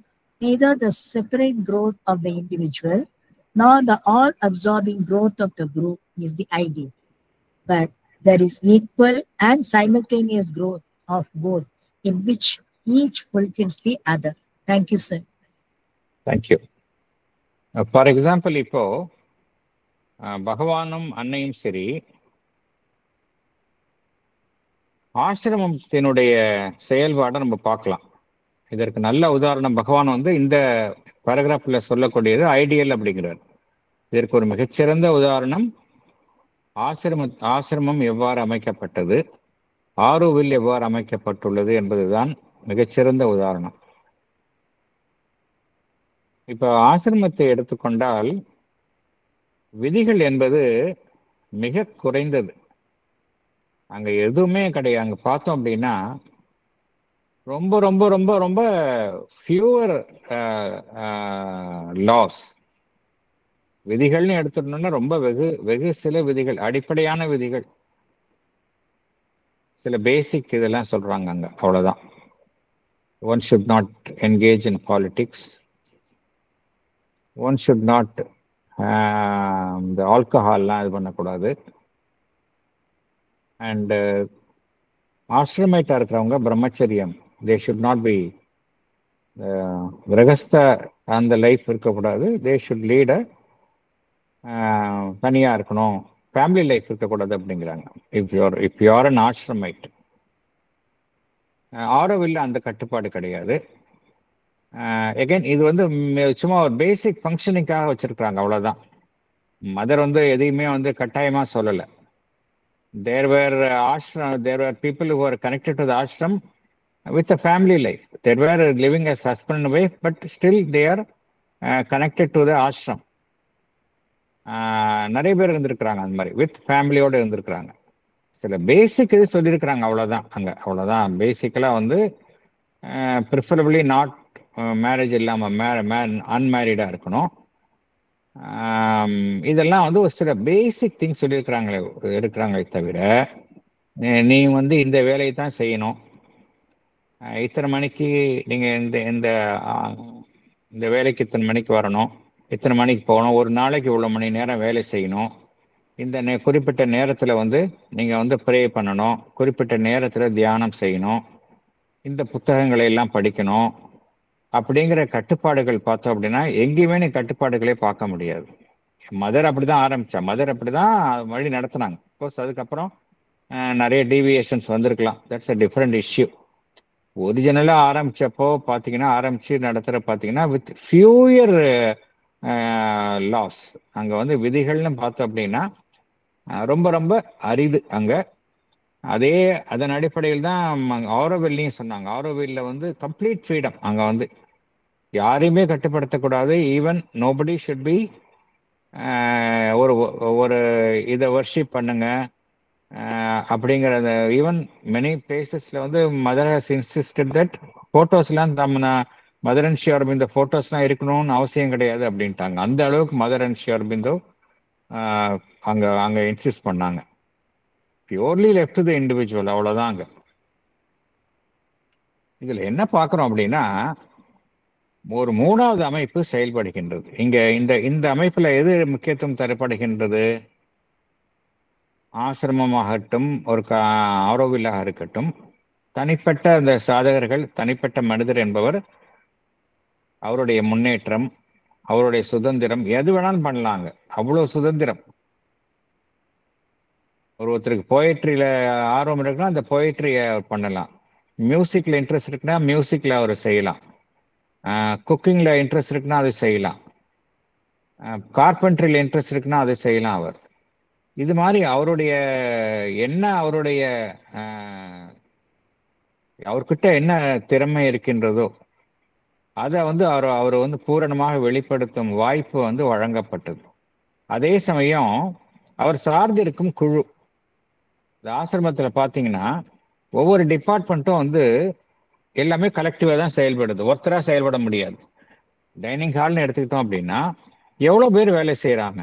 neither the separate growth of the individual nor the all-absorbing growth of the group is the ideal, but there is equal and simultaneous growth of both, in which each fulfills the other. Thank you, sir. Thank you. For example, இப்போ பகவானும் அன்னையும் சரி, ஆசிரமத்தினுடைய செயல்பாடை நம்ம பார்க்கலாம். இதற்கு நல்ல உதாரணம் பகவான் இந்த பேராகிராஃப்ல சொல்லக்கூடியது ஐடியல் அப்படிங்கிறார். இதற்கு ஒரு மிகச்சிறந்த உதாரணம் ஆசிரமம் எவ்வாறு அமைக்கப்பட்டது, ஆரோவில் எவ்வாறு அமைக்கப்பட்டுள்ளது என்பதுதான் மிகச்சிறந்த உதாரணம். இப்ப ஆசிரமத்தை எடுத்துக்கொண்டால் விதிகள் என்பது மிக குறைந்தது. அங்க எதுவுமே கிடையாது. அங்க பார்த்தோம் அப்படின்னா ரொம்ப ரொம்ப ரொம்ப ரொம்ப ஃபியூவர் லாஸ். விதிகள்னு எடுத்துட்டோம்னா ரொம்ப வெகு சில விதிகள், அடிப்படையான விதிகள், சில பேசிக் இதெல்லாம் சொல்றாங்க அங்க, அவ்வளவுதான். One should not engage in politics. One should not இந்த ஆல்கஹால்லாம் இது பண்ணக்கூடாது. அண்டு ஆசிரமேட்டா இருக்கிறவங்க பிரம்மச்சரியம், தே ஷுட் நாட் பி கிரகஸ்த அந்த லைஃப் இருக்கக்கூடாது. தே ஷுட் லீட தனியாக இருக்கணும், ஃபேமிலி லைஃப் இருக்கக்கூடாது அப்படிங்கிறாங்க. If you are an ashramite. Auroville அந்த கட்டுப்பாடு கிடையாது. எகைன் இது வந்து சும்மா ஒரு பேசிக் ஃபங்க்ஷனிங்காக வச்சிருக்கிறாங்க, அவ்வளோதான். மதர் வந்து எதையுமே வந்து கட்டாயமாக சொல்லலை. தேர் வேர் people who are connected to the ashram with a family life. They were living as husband and wife, but still they are connected to the ashram. நிறைய பேர் இருந்திருக்கிறாங்க அந்த மாதிரி, வித் ஃபேமிலியோடு இருந்திருக்கிறாங்க. சில பேசிக் இது சொல்லியிருக்கிறாங்க, அவ்வளோதான். அவ்வளோதான் பேசிக்கலாக வந்து ப்ரிஃபரபிளி நாட் மேரேஜ் இல்லாமல் அன்மேரிடாக இருக்கணும். இதெல்லாம் வந்து ஒரு சில பேசிக் திங்ஸ் இருக்கிறாங்களே தவிர, நீ வந்து இந்த வேலையை தான் செய்யணும், இத்தனை மணிக்கு நீங்கள் இந்த வேலைக்கு இத்தனை மணிக்கு வரணும், இத்தனை மணிக்கு போகணும், ஒரு நாளைக்கு இவ்வளோ மணி நேரம் வேலை செய்யணும், இந்த குறிப்பிட்ட நேரத்தில் வந்து நீங்கள் வந்து ப்ரே பண்ணணும், குறிப்பிட்ட நேரத்தில் தியானம் செய்யணும், இந்த புத்தகங்களை எல்லாம் படிக்கணும் அப்படிங்கிற கட்டுப்பாடுகள் பார்த்தோம் அப்படின்னா எங்கேயுமே நீ கட்டுப்பாடுகளே பார்க்க முடியாது. மதர் அப்படி தான் ஆரம்பித்தா, மதர் அப்படி தான் வழி நடத்தினாங்க. கோர்ஸ் அதுக்கப்புறம் நிறைய டீவியேஷன்ஸ் வந்திருக்கலாம், தட்ஸ் அ டிஃப்ரெண்ட் இஷ்யூ. ஒரிஜினலாக ஆரம்பித்து நடத்துகிற பார்த்தீங்கன்னா வித் ஃபியூயர் லாஸ். அங்கே வந்து விதிகள்னு பார்த்தோம் அப்படின்னா ரொம்ப ரொம்ப அரிது அங்கே. அதன் அடிப்படையில் தான் ஆரோவில்லையும் சொன்னாங்க. ஆரோவில்ல வந்து கம்ப்ளீட் ஃப்ரீடம். அங்கே வந்து யாரையுமே கட்டுப்படுத்தக்கூடாது. ஈவன் நோபடி ஷுட் பி ஒரு இதை வர்ஷிப் பண்ணுங்க அப்படிங்கிறத. ஈவன் மெனி பிளேசஸில் வந்து மதர் ஹஸ் இன்சிஸ்டட் தட் ஃபோட்டோஸ்லாம் மதர் அண்ட் ஸ்ரீ அரபிந்தோ ஃபோட்டோஸ்லாம் இருக்கணும்னு அவசியம் கிடையாது அப்படின்ட்டாங்க. அந்த அளவுக்கு மதர் அண்ட் ஸ்ரீ அரபிந்தோ அங்கே இன்சிஸ்ட் பண்ணாங்க. Purely left to the individual, அவ்வளோதான். அங்கே இதில் என்ன பார்க்குறோம் அப்படின்னா ஒரு மூணாவது அமைப்பு செயல்படுகின்றது. இந்த அமைப்பில் எது முக்கியத்துவம் தரப்படுகின்றது? ஆசிரமமாகட்டும், ஒரு ஆரோவில்லாக இருக்கட்டும், தனிப்பட்ட அந்த சாதகர்கள், தனிப்பட்ட மனிதர் என்பவர் அவருடைய முன்னேற்றம், அவருடைய சுதந்திரம், எது வேணாலும் பண்ணலாங்க, அவ்வளோ சுதந்திரம். ஒருத்தருக்கு போயட்ரியில் ஆர்வம் இருக்குன்னா அந்த போயட்ரியை பண்ணலாம், மியூசிக்கில் இன்ட்ரெஸ்ட் இருக்குன்னா மியூசிக்கில் அவர் செய்யலாம், குக்கிங்கில் இன்ட்ரெஸ்ட் இருக்குன்னா அதை செய்யலாம், கார்பென்ட்ரியில் இன்ட்ரெஸ்ட் இருக்குன்னா அதை செய்யலாம் அவர். இது மாதிரி அவர்கிட்ட என்ன திறமை இருக்கின்றதோ அதை வந்து அவர் வந்து பூரணமாக வெளிப்படுத்தும் வாய்ப்பு வந்து வழங்கப்பட்டது. அதே சமயம் அவர் சார்ந்திருக்கும் குழு, இந்த ஆசிரமத்தில் பார்த்தீங்கன்னா ஒவ்வொரு டிபார்ட்மெண்ட்டும் வந்து எல்லாமே கலெக்டிவாக தான் செயல்படுது, ஒருத்தராக செயல்பட முடியாது. டைனிங் ஹால்னு எடுத்துக்கிட்டோம் அப்படின்னா எவ்வளோ பேர் வேலை செய்கிறாங்க,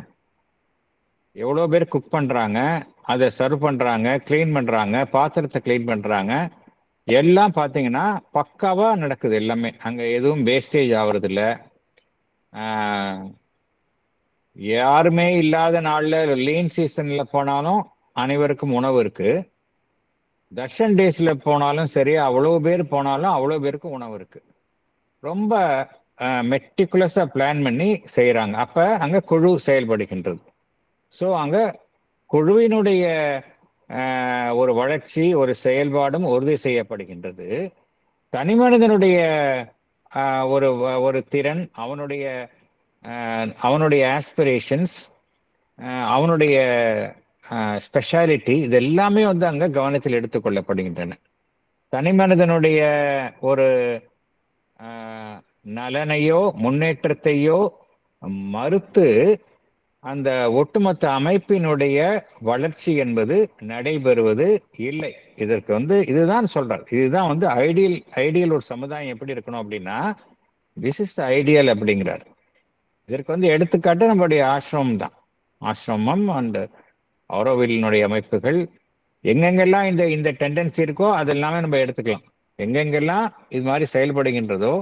எவ்வளோ பேர் குக் பண்ணுறாங்க, அதை சர்வ் பண்ணுறாங்க, க்ளீன் பண்ணுறாங்க, பாத்திரத்தை க்ளீன் பண்ணுறாங்க, எல்லாம் பார்த்தீங்கன்னா பக்காவாக நடக்குது எல்லாமே. அங்கே எதுவும் வேஸ்டேஜ் ஆகுறதில்ல. யாருமே இல்லாத நாளில் லீன் சீசனில் போனாலும் அனைவருக்கும் உணவு இருக்குது. தர்ஷன் டேஸில் போனாலும் சரி, அவ்வளோ பேர் போனாலும் அவ்வளோ பேருக்கும் உணவு இருக்குது. ரொம்ப மெட்டிகுலஸாக பிளான் பண்ணி செய்கிறாங்க. அப்போ அங்கே குழு செயல்படுகின்றது. ஸோ அங்கே குழுவினுடைய ஒரு வளர்ச்சி, ஒரு செயல்பாடும் உறுதி செய்யப்படுகின்றது. தனி மனிதனுடைய ஒரு திறன், அவனுடைய ஆஸ்பிரேஷன்ஸ், அவனுடைய ஸ்பெஷாலிட்டி, இது எல்லாமே வந்து அங்கே கவனத்தில் எடுத்துக்கொள்ளப்படுகின்றன. தனி மனிதனுடைய ஒரு நலனையோ முன்னேற்றத்தையோ மறுத்து அந்த ஒட்டுமொத்த அமைப்பினுடைய வளர்ச்சி என்பது நடைபெறுவது இல்லை. இதற்கு வந்து இதுதான் சொல்றார். இதுதான் வந்து ஐடியல் ஒரு சமுதாயம் எப்படி இருக்கணும் அப்படின்னா, திஸ் இஸ் த ஐடியல் அப்படிங்கிறார். இதற்கு வந்து எடுத்துக்காட்டு நம்மளுடைய ஆசிரமம் தான். ஆசிரமம் அண்ட் ஆரோவில்லினுடைய அமைப்புகள் எங்கெங்கெல்லாம் இந்த டெண்டன்சி இருக்கோ அதெல்லாமே நம்ம எடுத்துக்கலாம். எங்கெங்கெல்லாம் இது மாதிரி செயல்படுகின்றதோ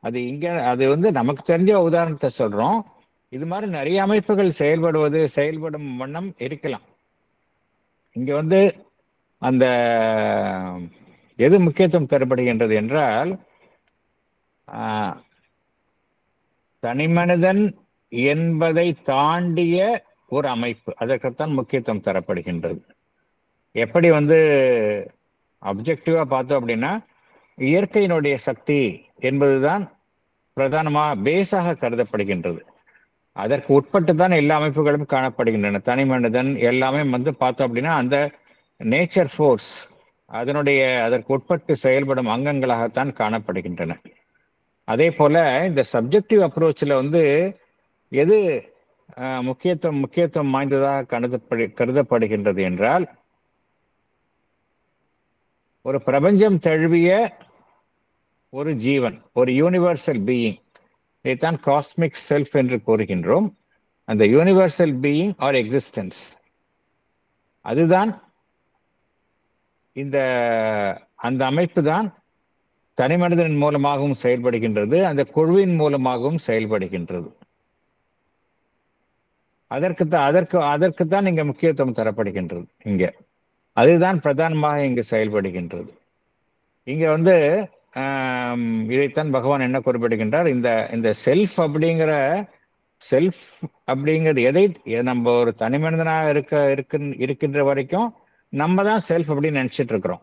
அது வந்து நமக்கு தெரிஞ்ச உதாரணத்தை சொல்றோம். இது மாதிரி நிறைய அமைப்புகள் செயல்படும் வண்ணம் இருக்கலாம். இங்க வந்து அந்த எது முக்கியத்துவம் தரப்படுகின்றது என்றால், தனிமனிதன் என்பதை தாண்டிய ஒரு அமைப்பு, அதற்குத்தான் முக்கியத்துவம் தரப்படுகின்றது. எப்படி வந்து அப்ஜெக்டிவா பார்த்தோம் அப்படின்னா, இயற்கையினுடைய சக்தி என்பதுதான் பிரதானமாக பேஸாக கருதப்படுகின்றது. அதற்கு உட்பட்டு தான் எல்லா அமைப்புகளும் காணப்படுகின்றன. தனி மனிதன் எல்லாமே வந்து பார்த்தோம் அப்படின்னா அந்த நேச்சர் ஃபோர்ஸ் அதற்கு உட்பட்டு செயல்படும் அங்கங்களாகத்தான் காணப்படுகின்றன. அதே போல இந்த சப்ஜெக்டிவ் அப்ரோச்சில் வந்து எது முக்கியத்துவம் வாய்ந்ததாக கருதப்படுகின்றது என்றால், ஒரு பிரபஞ்சம் தழுவிய ஒரு ஜீவன், ஒரு யூனிவர்சல் பீயிங், இதைத்தான் காஸ்மிக் செல்ஃப் என்று கூறுகின்றோம். அந்த யூனிவர்சல் பீயிங் ஆர் எக்ஸிஸ்டன்ஸ், அதுதான் அந்த அமைப்பு தான் தனி மனிதனின் மூலமாகவும் செயல்படுகின்றது, அந்த குழுவின் மூலமாகவும் செயல்படுகின்றது. அதற்குத்தான் இங்க முக்கியத்துவம் தரப்படுகின்றது. இங்க அதுதான் பிரதானமாக இங்கு செயல்படுகின்றது. இங்க வந்து இதைத்தான் பகவான் என்ன குறிப்பிடுகின்றார், இந்த செல்ஃப் அப்படிங்கிறது எதை நம்ம ஒரு தனி மனிதனாக இருக்கின்ற வரைக்கும் நம்ம தான் செல்ஃப் அப்படின்னு நினைச்சிட்டு இருக்கிறோம்.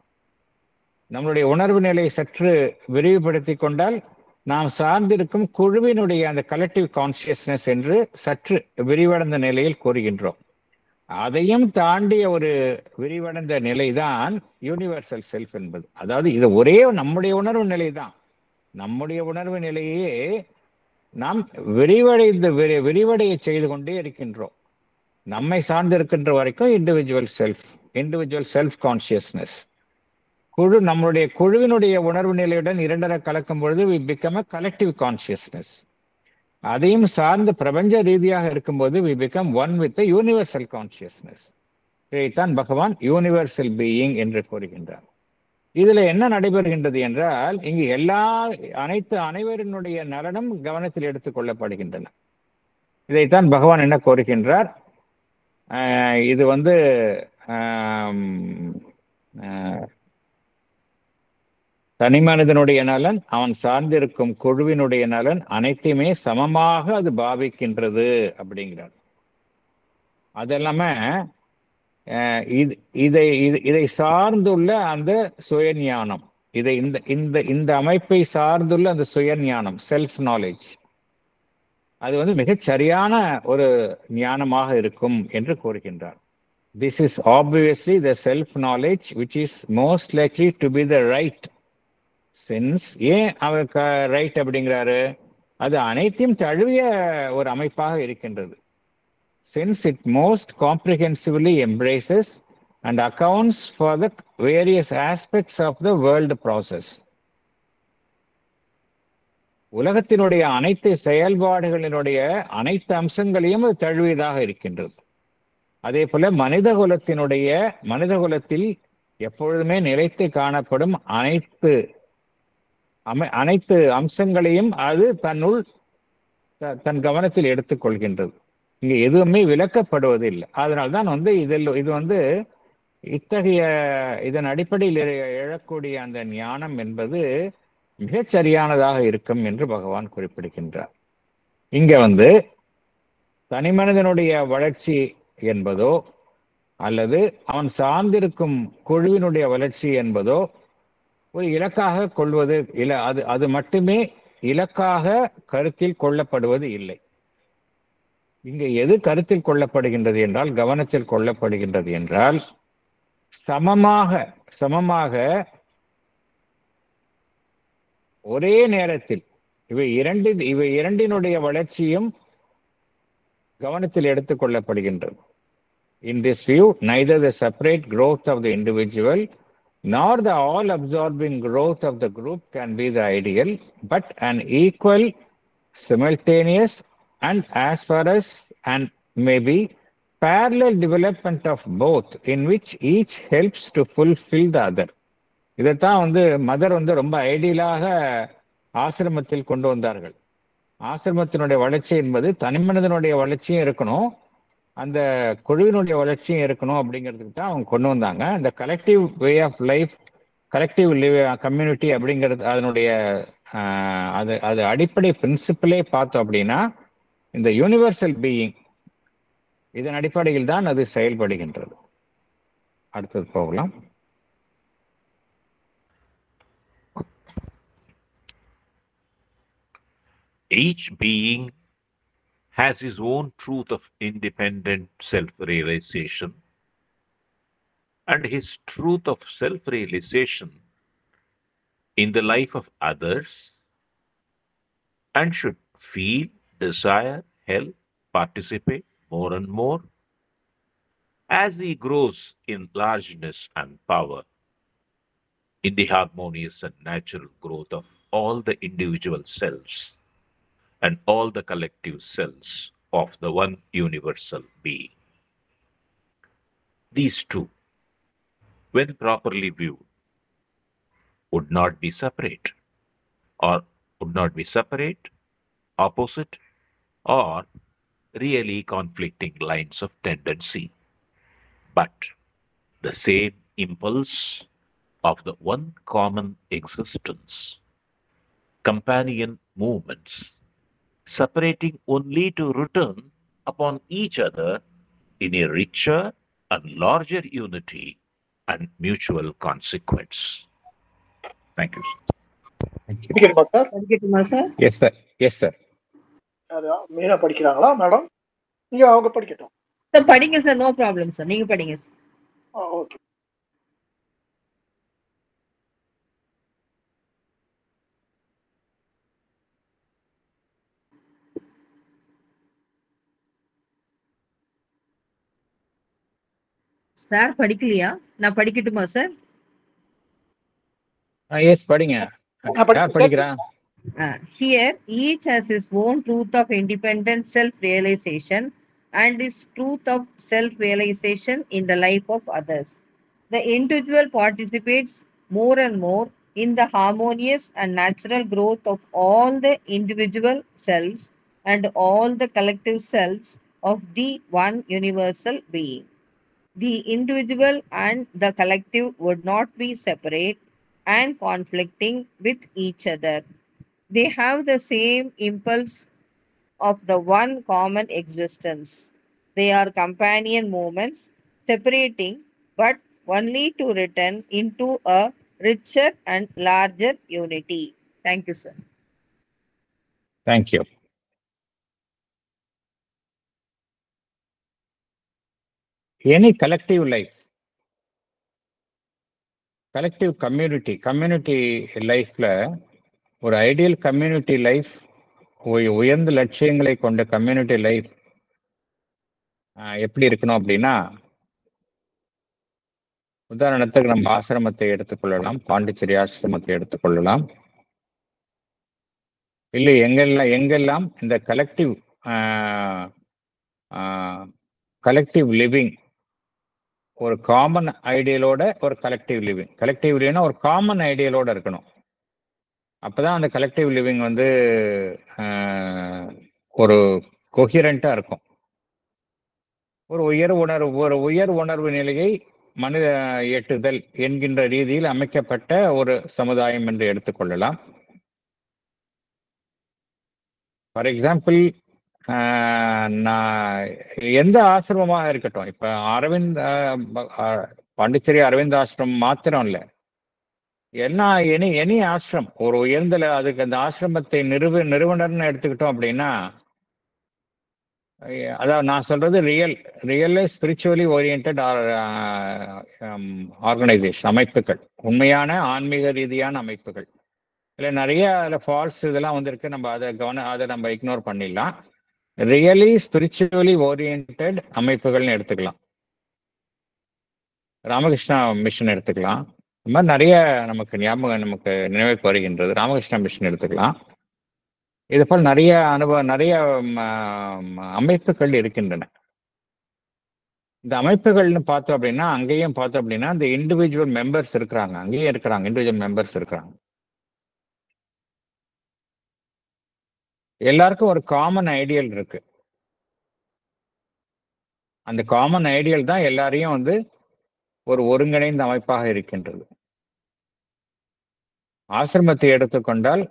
நம்மளுடைய உணர்வு நிலையை சற்று விரிவுபடுத்தி கொண்டால் நாம் சார்ந்திருக்கும் குழுவினுடைய அந்த கலெக்டிவ் கான்சியஸ்னஸ் என்று சற்று விரிவடைந்த நிலையில் கூறுகின்றோம். அதையும் தாண்டிய ஒரு விரிவடைந்த நிலைதான் யூனிவர்சல் செல்ஃப் என்பது. அதாவது இது ஒரே நம்முடைய உணர்வு நிலை தான். நம்முடைய உணர்வு நிலையே நாம் விரிவடைய செய்து கொண்டே இருக்கின்றோம். நம்மை சார்ந்திருக்கின்ற வரைக்கும் இண்டிவிஜுவல் செல்ஃப் கான்சியஸ்னஸ். நம்மளுடைய குழுவினுடைய உணர்வு நிலையுடன் இரண்டரை கலக்கும் பொழுது we become a collective consciousness. அதையும் சார்ந்த பிரபஞ்ச ரீதியாக இருக்கும்போது we become one with the universal consciousness. இதைத்தான் பகவான் யூனிவர்சல் பீயிங் என்று கூறுகின்றார். இதுல என்ன நடைபெறுகின்றது என்றால், இங்கு அனைவரினுடைய நலனும் கவனத்தில் எடுத்துக் கொள்ளப்படுகின்றன. இதைத்தான் பகவான் என்ன கூறுகின்றார், இது வந்து தனி மனிதனுடைய நலன், அவன் சார்ந்திருக்கும் குழுவினுடைய நலன், அனைத்தையுமே சமமாக அது பாவிக்கின்றது அப்படிங்கிறார். அதெல்லாமே இதை சார்ந்துள்ள அந்த சுயஞானம், இந்த அமைப்பை சார்ந்துள்ள அந்த சுயஞானம், செல்ஃப் நாலேஜ், அது வந்து மிகச் சரியான ஒரு ஞானமாக இருக்கும் என்று கூறுகின்றார். This is obviously the self knowledge which is most likely to be the right. Since ஏன் அவர் ரைட் அப்படிங்கிறாரு, அது அனைத்தையும் தழுவிய ஒரு அமைப்பாக இருக்கின்றது. Since it most comprehensively embraces and accounts for the various aspects of the world process. உலகத்தினுடைய அனைத்து செயல்பாடுகளினுடைய அனைத்து அம்சங்களையும் அது தழுவியதாக இருக்கின்றது. அதே போல மனிதகுலத்தில் எப்பொழுதுமே நிலைத்து காணப்படும் அனைத்து அம்சங்களையும் அது தன் கவனத்தில் எடுத்துக்கொள்கின்றது. இங்க எதுவுமே விளக்கப்படுவது இல்லை. அதனால்தான் வந்து இது வந்து இதன் அடிப்படையில் எழக்கூடிய அந்த ஞானம் என்பது மிகச் சரியானதாக இருக்கும் என்று பகவான் குறிப்பிடுகின்றார். இங்க வந்து தனி மனிதனுடைய வளர்ச்சி என்பதோ அல்லது அவன் சார்ந்திருக்கும் குழுவினுடைய வளர்ச்சி என்பதோ ஒரு இலக்காக கொள்வது இல்லை. அது மட்டுமே இலக்காக கருத்தில் கொள்ளப்படுவது இல்லை. இங்க எது கருத்தில் கொள்ளப்படுகின்றது என்றால், கவனத்தில் கொள்ளப்படுகின்றது என்றால், சமமாக ஒரே நேரத்தில் இவை இரண்டினுடைய வளர்ச்சியும் கவனத்தில் எடுத்துக் கொள்ளப்படுகின்றது. In this view, neither the separate growth of the individual nor the all-absorbing growth of the group can be the ideal, but an equal, simultaneous, and as far as and maybe parallel development of both, in which each helps to fulfill the other. இதைத்தான் வந்து mother வந்து ரொம்ப ஐடியலாக ஆசிரமத்தில் கொண்டு வந்தார்கள். ஆசிரமத்தினுடைய வளர்ச்சி என்பது தனிமனிதனுடைய வளர்ச்சியும் இருக்கணும், அந்த குழுவினுடைய வளர்ச்சியும் இருக்கணும் அப்படிங்கிறதுக்கு தான் அவங்க கொண்டு வந்தாங்க. இந்த collective way of life, collective community அப்படிங்கிறது அதனுடைய அது அது அடிப்படை பிரின்சிபிளே பார்த்தோம் அப்படின்னா இந்த யூனிவர்சல் பீயிங், இதன் அடிப்படையில் தான் அது செயல்படுகின்றது. அடுத்தது போகலாம். Each being has his own truth of independent self-realization, and his truth of self-realization in the life of others, and should feel, desire, help, participate more and more as he grows in largeness and power, in the harmonious and natural growth of all the individual selves and all the collective selves of the one universal being. These two, when properly viewed, would not be separate, or would not be separate, opposite, or really conflicting lines of tendency, but the same impulse of the one common existence, companion movements, separating only to return upon each other in a richer and larger unity and mutual consequence. Thank you. படிக்கணுமா sir? படிக்கட்டுமா sir? Yes sir, yes sir. Meena படிக்கிறாங்களா madam? நீங்க அவங்க படிக்கட்டும் sir. படிங்க sir, no problem sir, நீங்க படிங்க sir. Okay. Sir படிக்கலையா? நான் படிக்கட்டுமா சார்? எஸ் படிங்க. யார் படிக்கிறா? Here, each has his own truth of independent self-realization and his truth of self-realization in the life of others. The individual participates more and more in the harmonious and natural growth of all the individual selves and all the collective selves of the one universal being. The individual and the collective would not be separate and conflicting with each other. They have the same impulse of the one common existence. They are companion movements, separating but only to return into a richer and larger unity. Thank you, sir. Thank you. Any collective life, collective community லைஃப்ல ஒரு ideal community life, உயர்ந்த லட்சியங்களை கொண்ட community life எப்படி இருக்கணும் அப்படின்னா, உதாரணத்துக்கு நம்ம ஆசிரமத்தை எடுத்துக்கொள்ளலாம், பாண்டிச்சேரி ஆசிரமத்தை எடுத்துக்கொள்ளலாம், இல்லை எங்கெல்லாம் இந்த கலெக்டிவ் லிவிங், ஒரு காமன் ஐடியலோட ஒரு கலெக்டிவ் லிவிங் ஒரு காமன் ஐடியலோட இருக்கணும். அப்பதான் அந்த கலெக்டிவ் லிவிங் வந்து ஒரு கொஹிரண்டா இருக்கும். ஒரு உயர் உணர்வு நிலையை மனித எட்டுதல் என்கின்ற ரீதியில் அமைக்கப்பட்ட ஒரு சமுதாயம் என்று எடுத்துக்கொள்ளலாம். ஃபார் எக்ஸாம்பிள், நான் எந்த ஆசிரமமாக இருக்கட்டும், இப்ப அரவிந்த் பாண்டிச்சேரி அரவிந்த் ஆசிரமம் மாத்திரம் இல்லை, எனி ஆசிரம், ஒரு உயர்ந்த அதுக்கு அந்த ஆசிரமத்தை நிறுவனர்னு எடுத்துக்கிட்டோம் அப்படின்னா, அதாவது நான் சொல்றது ரியல் ஸ்பிரிச்சுவலி ஓரியன்ட் ஆர்கனைசேஷன், அமைப்புகள், உண்மையான ஆன்மீக ரீதியான அமைப்புகள். இல்லை நிறைய அதில் ஃபால்ஸ் இதெல்லாம் வந்திருக்கு, நம்ம அதை நம்ம இக்னோர் பண்ணிடலாம். ரியலி ஸ்பிரிச்சுவலி ஓரியன்ட் அமைப்புகள்னு எடுத்துக்கலாம். ராமகிருஷ்ணா மிஷன் எடுத்துக்கலாம். இந்த மாதிரி நிறைய நமக்கு நினைவுக்கு வருகின்றது. ராமகிருஷ்ணா மிஷன் எடுத்துக்கலாம். இது போல் நிறைய அமைப்புகள் இருக்கின்றன. இந்த அமைப்புகள்னு பார்த்தோம் அப்படின்னா, அங்கேயும் பார்த்தோம் அப்படின்னா இந்த இண்டிவிஜுவல் மெம்பர்ஸ் இருக்கிறாங்க, அங்கேயும் இருக்கிறாங்க, இண்டிவிஜுவல் மெம்பர்ஸ் இருக்கிறாங்க. எல்லாருக்கும் ஒரு காமன் ஐடியல் இருக்கு. அந்த காமன் ஐடியல் தான் எல்லாரையும் வந்து ஒரு ஒருங்கிணைந்த அமைப்பாக இருக்கின்றது. ஆசிரமத்தை எடுத்துக்கொண்டால்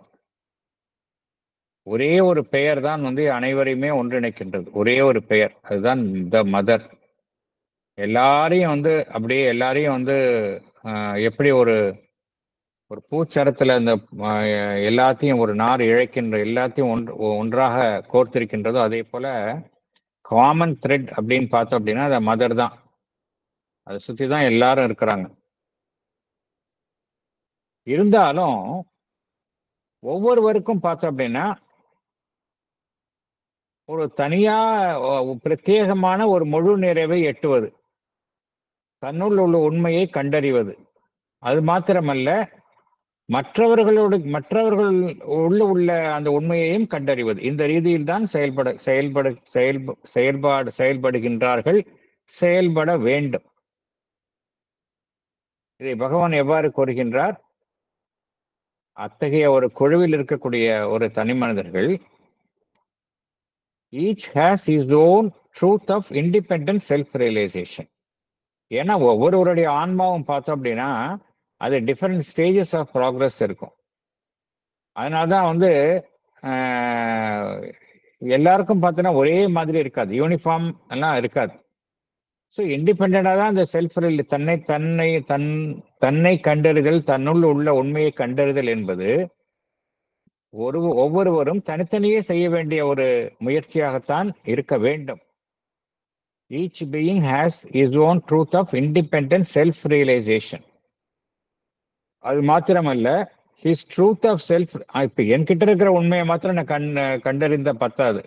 ஒரே ஒரு பெயர் தான் வந்து அனைவரையுமே ஒன்றிணைக்கின்றது. ஒரே ஒரு பெயர், அதுதான் த மதர். எல்லாரையும் வந்து அப்படியே எல்லாரையும் வந்து எப்படி ஒரு ஒரு பூச்சரத்துல அந்த எல்லாத்தையும் ஒரு நார் இழைக்கின்ற எல்லாத்தையும் ஒன்றாக கோர்த்திருக்கின்றதோ அதே போல காமன் த்ரெட் அப்படின்னு பார்த்தோம் அப்படின்னா அது மதர் தான். அதை சுத்தி தான் எல்லாரும் இருக்கிறாங்க. இருந்தாலும் ஒவ்வொருவருக்கும் பார்த்தோம் அப்படின்னா ஒரு தனியா பிரத்யேகமான ஒரு முழு நிறைவை எட்டுவது, தன்னுள் உள்ள உண்மையை கண்டறிவது, அது மாத்திரமல்ல மற்றவர்கள் உள்ள அந்த உண்மையையும் கண்டறிவது. இந்த ரீதியில் தான் செயல்படுகின்றார்கள், செயல்பட வேண்டும். இதை பகவான் எவ்வாறு கூறுகின்றார்? அத்தகைய ஒரு குழுவில் இருக்கக்கூடிய ஒரு தனி மனிதர்கள் each has his own truth of independent self-realization. ஏன்னா ஒவ்வொருவருடைய ஆன்மாவும் பார்த்தோம் அப்படின்னா அது டிஃபரெண்ட் ஸ்டேஜஸ் ஆஃப் ப்ராக்ரஸ் இருக்கும். அதனால்தான் வந்து எல்லாருக்கும் பார்த்தோன்னா ஒரே மாதிரி இருக்காது, யூனிஃபார்ம் எல்லாம் இருக்காது. ஸோ இண்டிபெண்டாக தான் இந்த செல்ஃப் தன்னை கண்டறிதல், தன்னுள் உள்ள உண்மையை கண்டறிதல் என்பது ஒவ்வொருவரும் தனித்தனியே செய்ய வேண்டிய ஒரு முயற்சியாகத்தான் இருக்க வேண்டும். Each being has his own truth of independent self-realization. அது மாத்திரமல்ல, his truth of self, இப்ப என்கிட்ட இருக்கிற உண்மையை மாத்திரம் நான் கண்டறிந்த பத்தாது.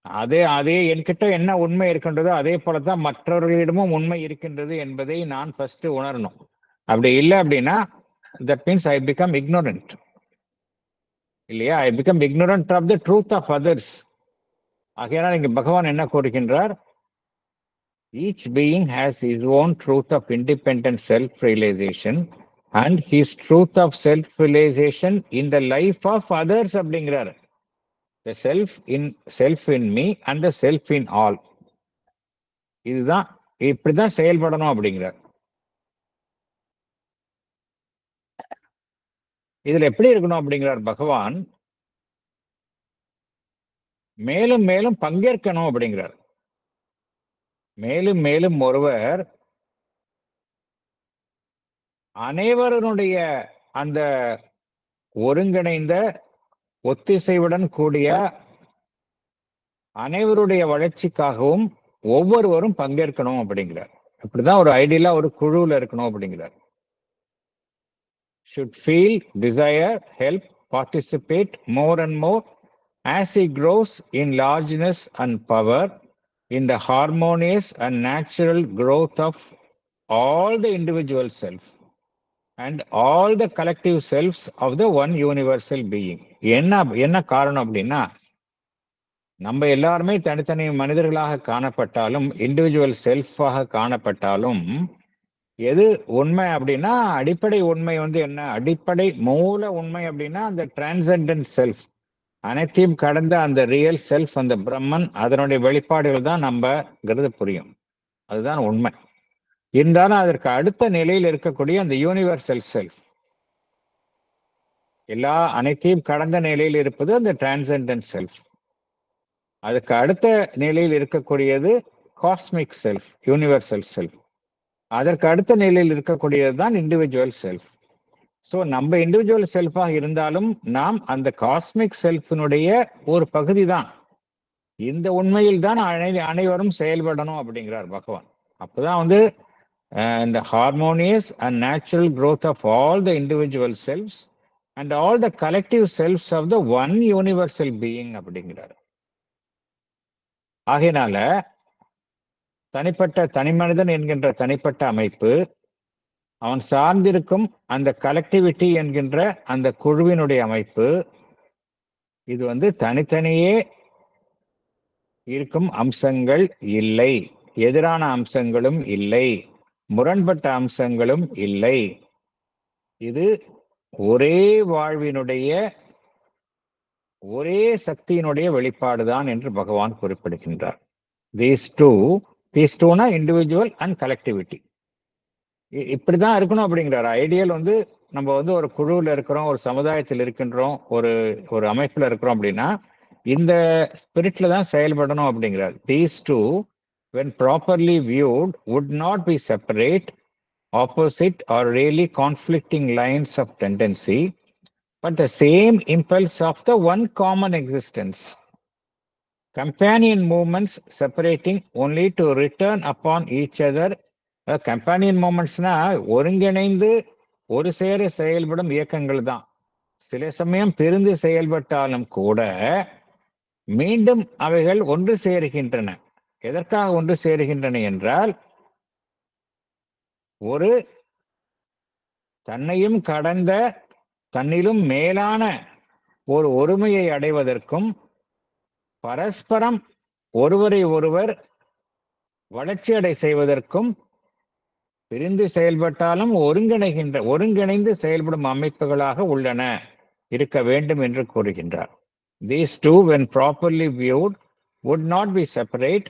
அதே என்கிட்ட என்ன உண்மை இருக்கின்றதோ அதே போலதான் மற்றவர்களிடமும் உண்மை இருக்கின்றது என்பதை நான் ஃபர்ஸ்ட் உணரணும். அப்படி இல்லை அப்படின்னா that means I become ignorant. இல்லையா? I become ignorant of the truth of others. ஆகையால் இங்க பகவான் என்ன கூறுகின்றார்? Each being has his own truth of independent self-realization and his truth of self-realization in the life of others அப்படிங்கிறார். The self in me and the self in all. இதுதான், இப்படிதான் செயல்படணும் அப்படிங்கிறார். இதுல எப்படி இருக்கணும் அப்படிங்கிறார் பகவான்? மேலும் மேலும் பங்கேற்கணும் அப்படிங்கிறார். மேலும் மேலும் ஒருவர் அனைவருடைய அந்த ஒருங்கிணைந்த ஒத்திசைவுடன் கூடிய அனைவருடைய வளர்ச்சிக்காகவும் ஒவ்வொருவரும் பங்கேற்கணும் அப்படிங்கிறார். அப்படிதான் ஒரு ஐடியலா ஒரு குழுவில் இருக்கணும் அப்படிங்கிறார். should feel, desire, help, participate more and more as he grows in largeness and power in the harmonious and natural growth of all the individual self and all the collective selves of the one universal being. என்ன காரணம் அப்படின்னா, நம்ம எல்லாருமே தனித்தனி மனிதர்களாக காணப்பட்டாலும், individual செல்ஃபாக காணப்பட்டாலும், எது உண்மை அப்படின்னா அடிப்படை உண்மை வந்து என்ன? அடிப்படை மூல உண்மை அப்படின்னா அந்த டிரான்செண்டன்ட் செல்ஃப், அனைத்தையும் கடந்த அந்த ரியல் செல்ஃப், அந்த பிரம்மன், அதனுடைய வெளிப்பாடுகள் தான் நம்மங்கிறது புரியும். அதுதான் உண்மை. இருந்தாலும் அதற்கு அடுத்த நிலையில் இருக்கக்கூடிய அந்த யூனிவர்சல் செல்ஃப், அனைத்தையும் கடந்த நிலையில் இருப்பது அந்த டிரான்செண்டன்ட் செல்ஃப். அதுக்கு அடுத்த நிலையில் இருக்கக்கூடியது காஸ்மிக் செல்ஃப், யூனிவர்சல் செல்ஃப். அதற்கு அடுத்த நிலையில் இருக்கக்கூடியது தான் இண்டிவிஜுவல் செல்ஃப். ஸோ நம்ம இண்டிவிஜுவல் செல்ஃபாக இருந்தாலும் நாம் அந்த காஸ்மிக் செல்ஃபினுடைய ஒரு பகுதி தான். இந்த உண்மையில் தான் அனைவரும் செயல்படணும் அப்படிங்கிறார் பகவான். அப்போதான் வந்து இந்த harmonious and natural growth of all the individual selfs and all the collective selfs of the one universal being அப்படிங்கிறார். ஆகையினால தனி மனிதன் என்கின்ற தனிப்பட்ட அமைப்பு, அவன் சார்ந்திருக்கும் அந்த கலெக்டிவிட்டி என்கின்ற அந்த குழுவினுடைய அமைப்பு, இது வந்து தனித்தனியே இருக்கும் அம்சங்கள் இல்லை, எதிரான அம்சங்களும் இல்லை, முரண்பட்ட அம்சங்களும் இல்லை. இது ஒரே வாழ்வினுடைய ஒரே சக்தியினுடைய வெளிப்பாடுதான் என்று பகவான் குறிப்பிடுகின்றார். these two individual and collectivity. இப்படிதான் இருக்கணும் அப்படிங்கிறார். ஐடியல் நம்ம ஒரு குழுவில் இருக்கிறோம், ஒரு சமுதாயத்தில் இருக்கின்றோம், ஒரு ஒரு அமைப்புல இருக்கிறோம் அப்படின்னா இந்த ஸ்பிரிட்ல தான் செயல்படணும் அப்படிங்கிறார். these two when properly viewed would not be separate, opposite or really conflicting lines of tendency, but the same impulse of the one common existence. Companion movements separating only to return upon each other. Companion மூமெண்ட்ஸ்னா ஒருங்கிணைந்து ஒரு சேர செயல்படும் இயக்கங்கள் தான். சில சமயம் பிரிந்து செயல்பட்டாலும் கூட மீண்டும் அவைகள் ஒன்று சேருகின்றன. எதற்காக ஒன்று சேருகின்றன என்றால், ஒரு தன்னையும் கடந்த தன்னிலும் மேலான ஒரு ஒருமையை அடைவதற்கும், பரஸ்பரம் ஒருவரை ஒருவர் வளர்ச்சியடை செய்வதற்கும், பிரிந்து செயல்பட்டாலும் ஒருங்கிணைந்து செயல்படும் அமைப்புகளாக உள்ளன, இருக்க வேண்டும் என்று கூறுகின்றார். These two, when properly viewed, would not be separate,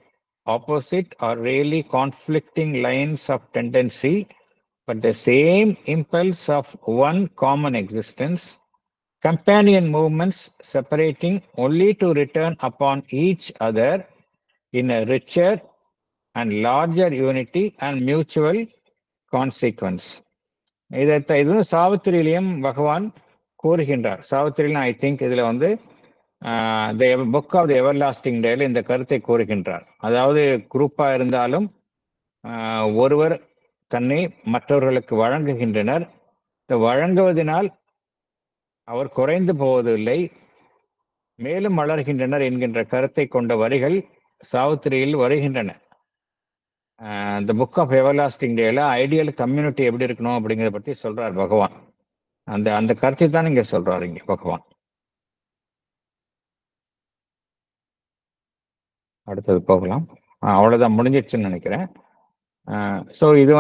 opposite or really conflicting lines of tendency, but the same impulse of one common existence. Companion movements separating only to return upon each other in a richer and larger unity and mutual consequence. இது சாவித்திரியிலையும் பகவான் கூறுகின்றார். சாவித்திரியிலும் I think இதுல the book of the everlasting டேல இந்த கருத்தை கூறுகின்றார். அதாவது குரூப்பா இருந்தாலும் ஒருவர் தன்னை மற்றவர்களுக்கு வழங்குகின்றனர். வழங்குவதனால் அவர் குறைந்து போவதில்லை, மேலும் வளர்கின்றனர் என்கின்ற கருத்தை கொண்ட வரிகள் சாவித்திரியில் வருகின்றன. இந்த புக் ஆஃப் எவர்லாஸ்டிங் டேல ஐடியல் கம்யூனிட்டி எப்படி இருக்கணும் அப்படிங்கிறத பற்றி சொல்றார் பகவான். அந்த கருத்தை தான் இங்க சொல்றாரு இங்க பகவான். அடுத்தது போகலாம். அவ்வளவுதான், முடிஞ்சிடுச்சுன்னு நினைக்கிறேன். ஸோ இது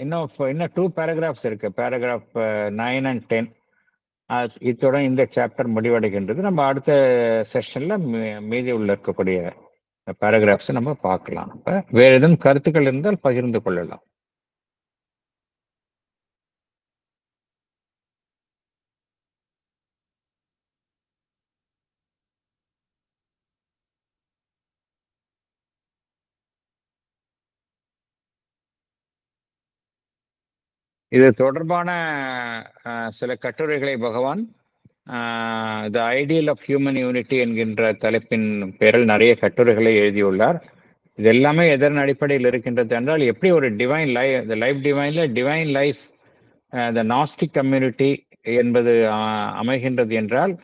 இன்னும் 2 பேராகிராஃப்ஸ் இருக்கு. Paragraph 9 and 10. இத்துடன் இந்த சாப்டர் முடிவடைகின்றது. நம்ம அடுத்த செஷன்ல மீதி உள்ள இருக்கக்கூடிய பேராகிராஃப்ஸ் நம்ம பார்க்கலாம். வேற எதுவும் கருத்துக்கள் இருந்தால் பகிர்ந்து கொள்ளலாம். இது தொடர்பான சில கட்டுரைகளை Bhagavan the ideal of human unity என்கின்ற தலைப்பின் பேரில் நிறைய கட்டுரைகளை எழுதியுள்ளார். இது எல்லாமே எதன் அடிப்படையில் இருக்கின்றது என்றால், எப்படி ஒரு டிவைன் லைஃப் டிவைன்ல divine life the gnostic community என்பது அமைகின்றது என்றால்,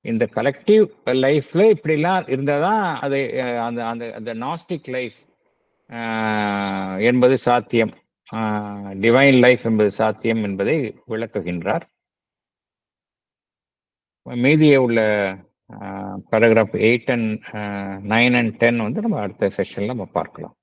இந்த கலெக்டிவ் லைஃப்ல இப்படிலாம் இருந்தாதான் அது அந்த நாஸ்டிக் லைஃப் என்பது சாத்தியம், டிவைன் லைஃப் என்பது சாத்தியம் என்பதை விளக்குகின்றார். மீதியே உள்ள பேராகிராஃப் 8 and 9 and 10 நம்ம அடுத்த செஷன்ல நம்ம பார்க்கலாம்.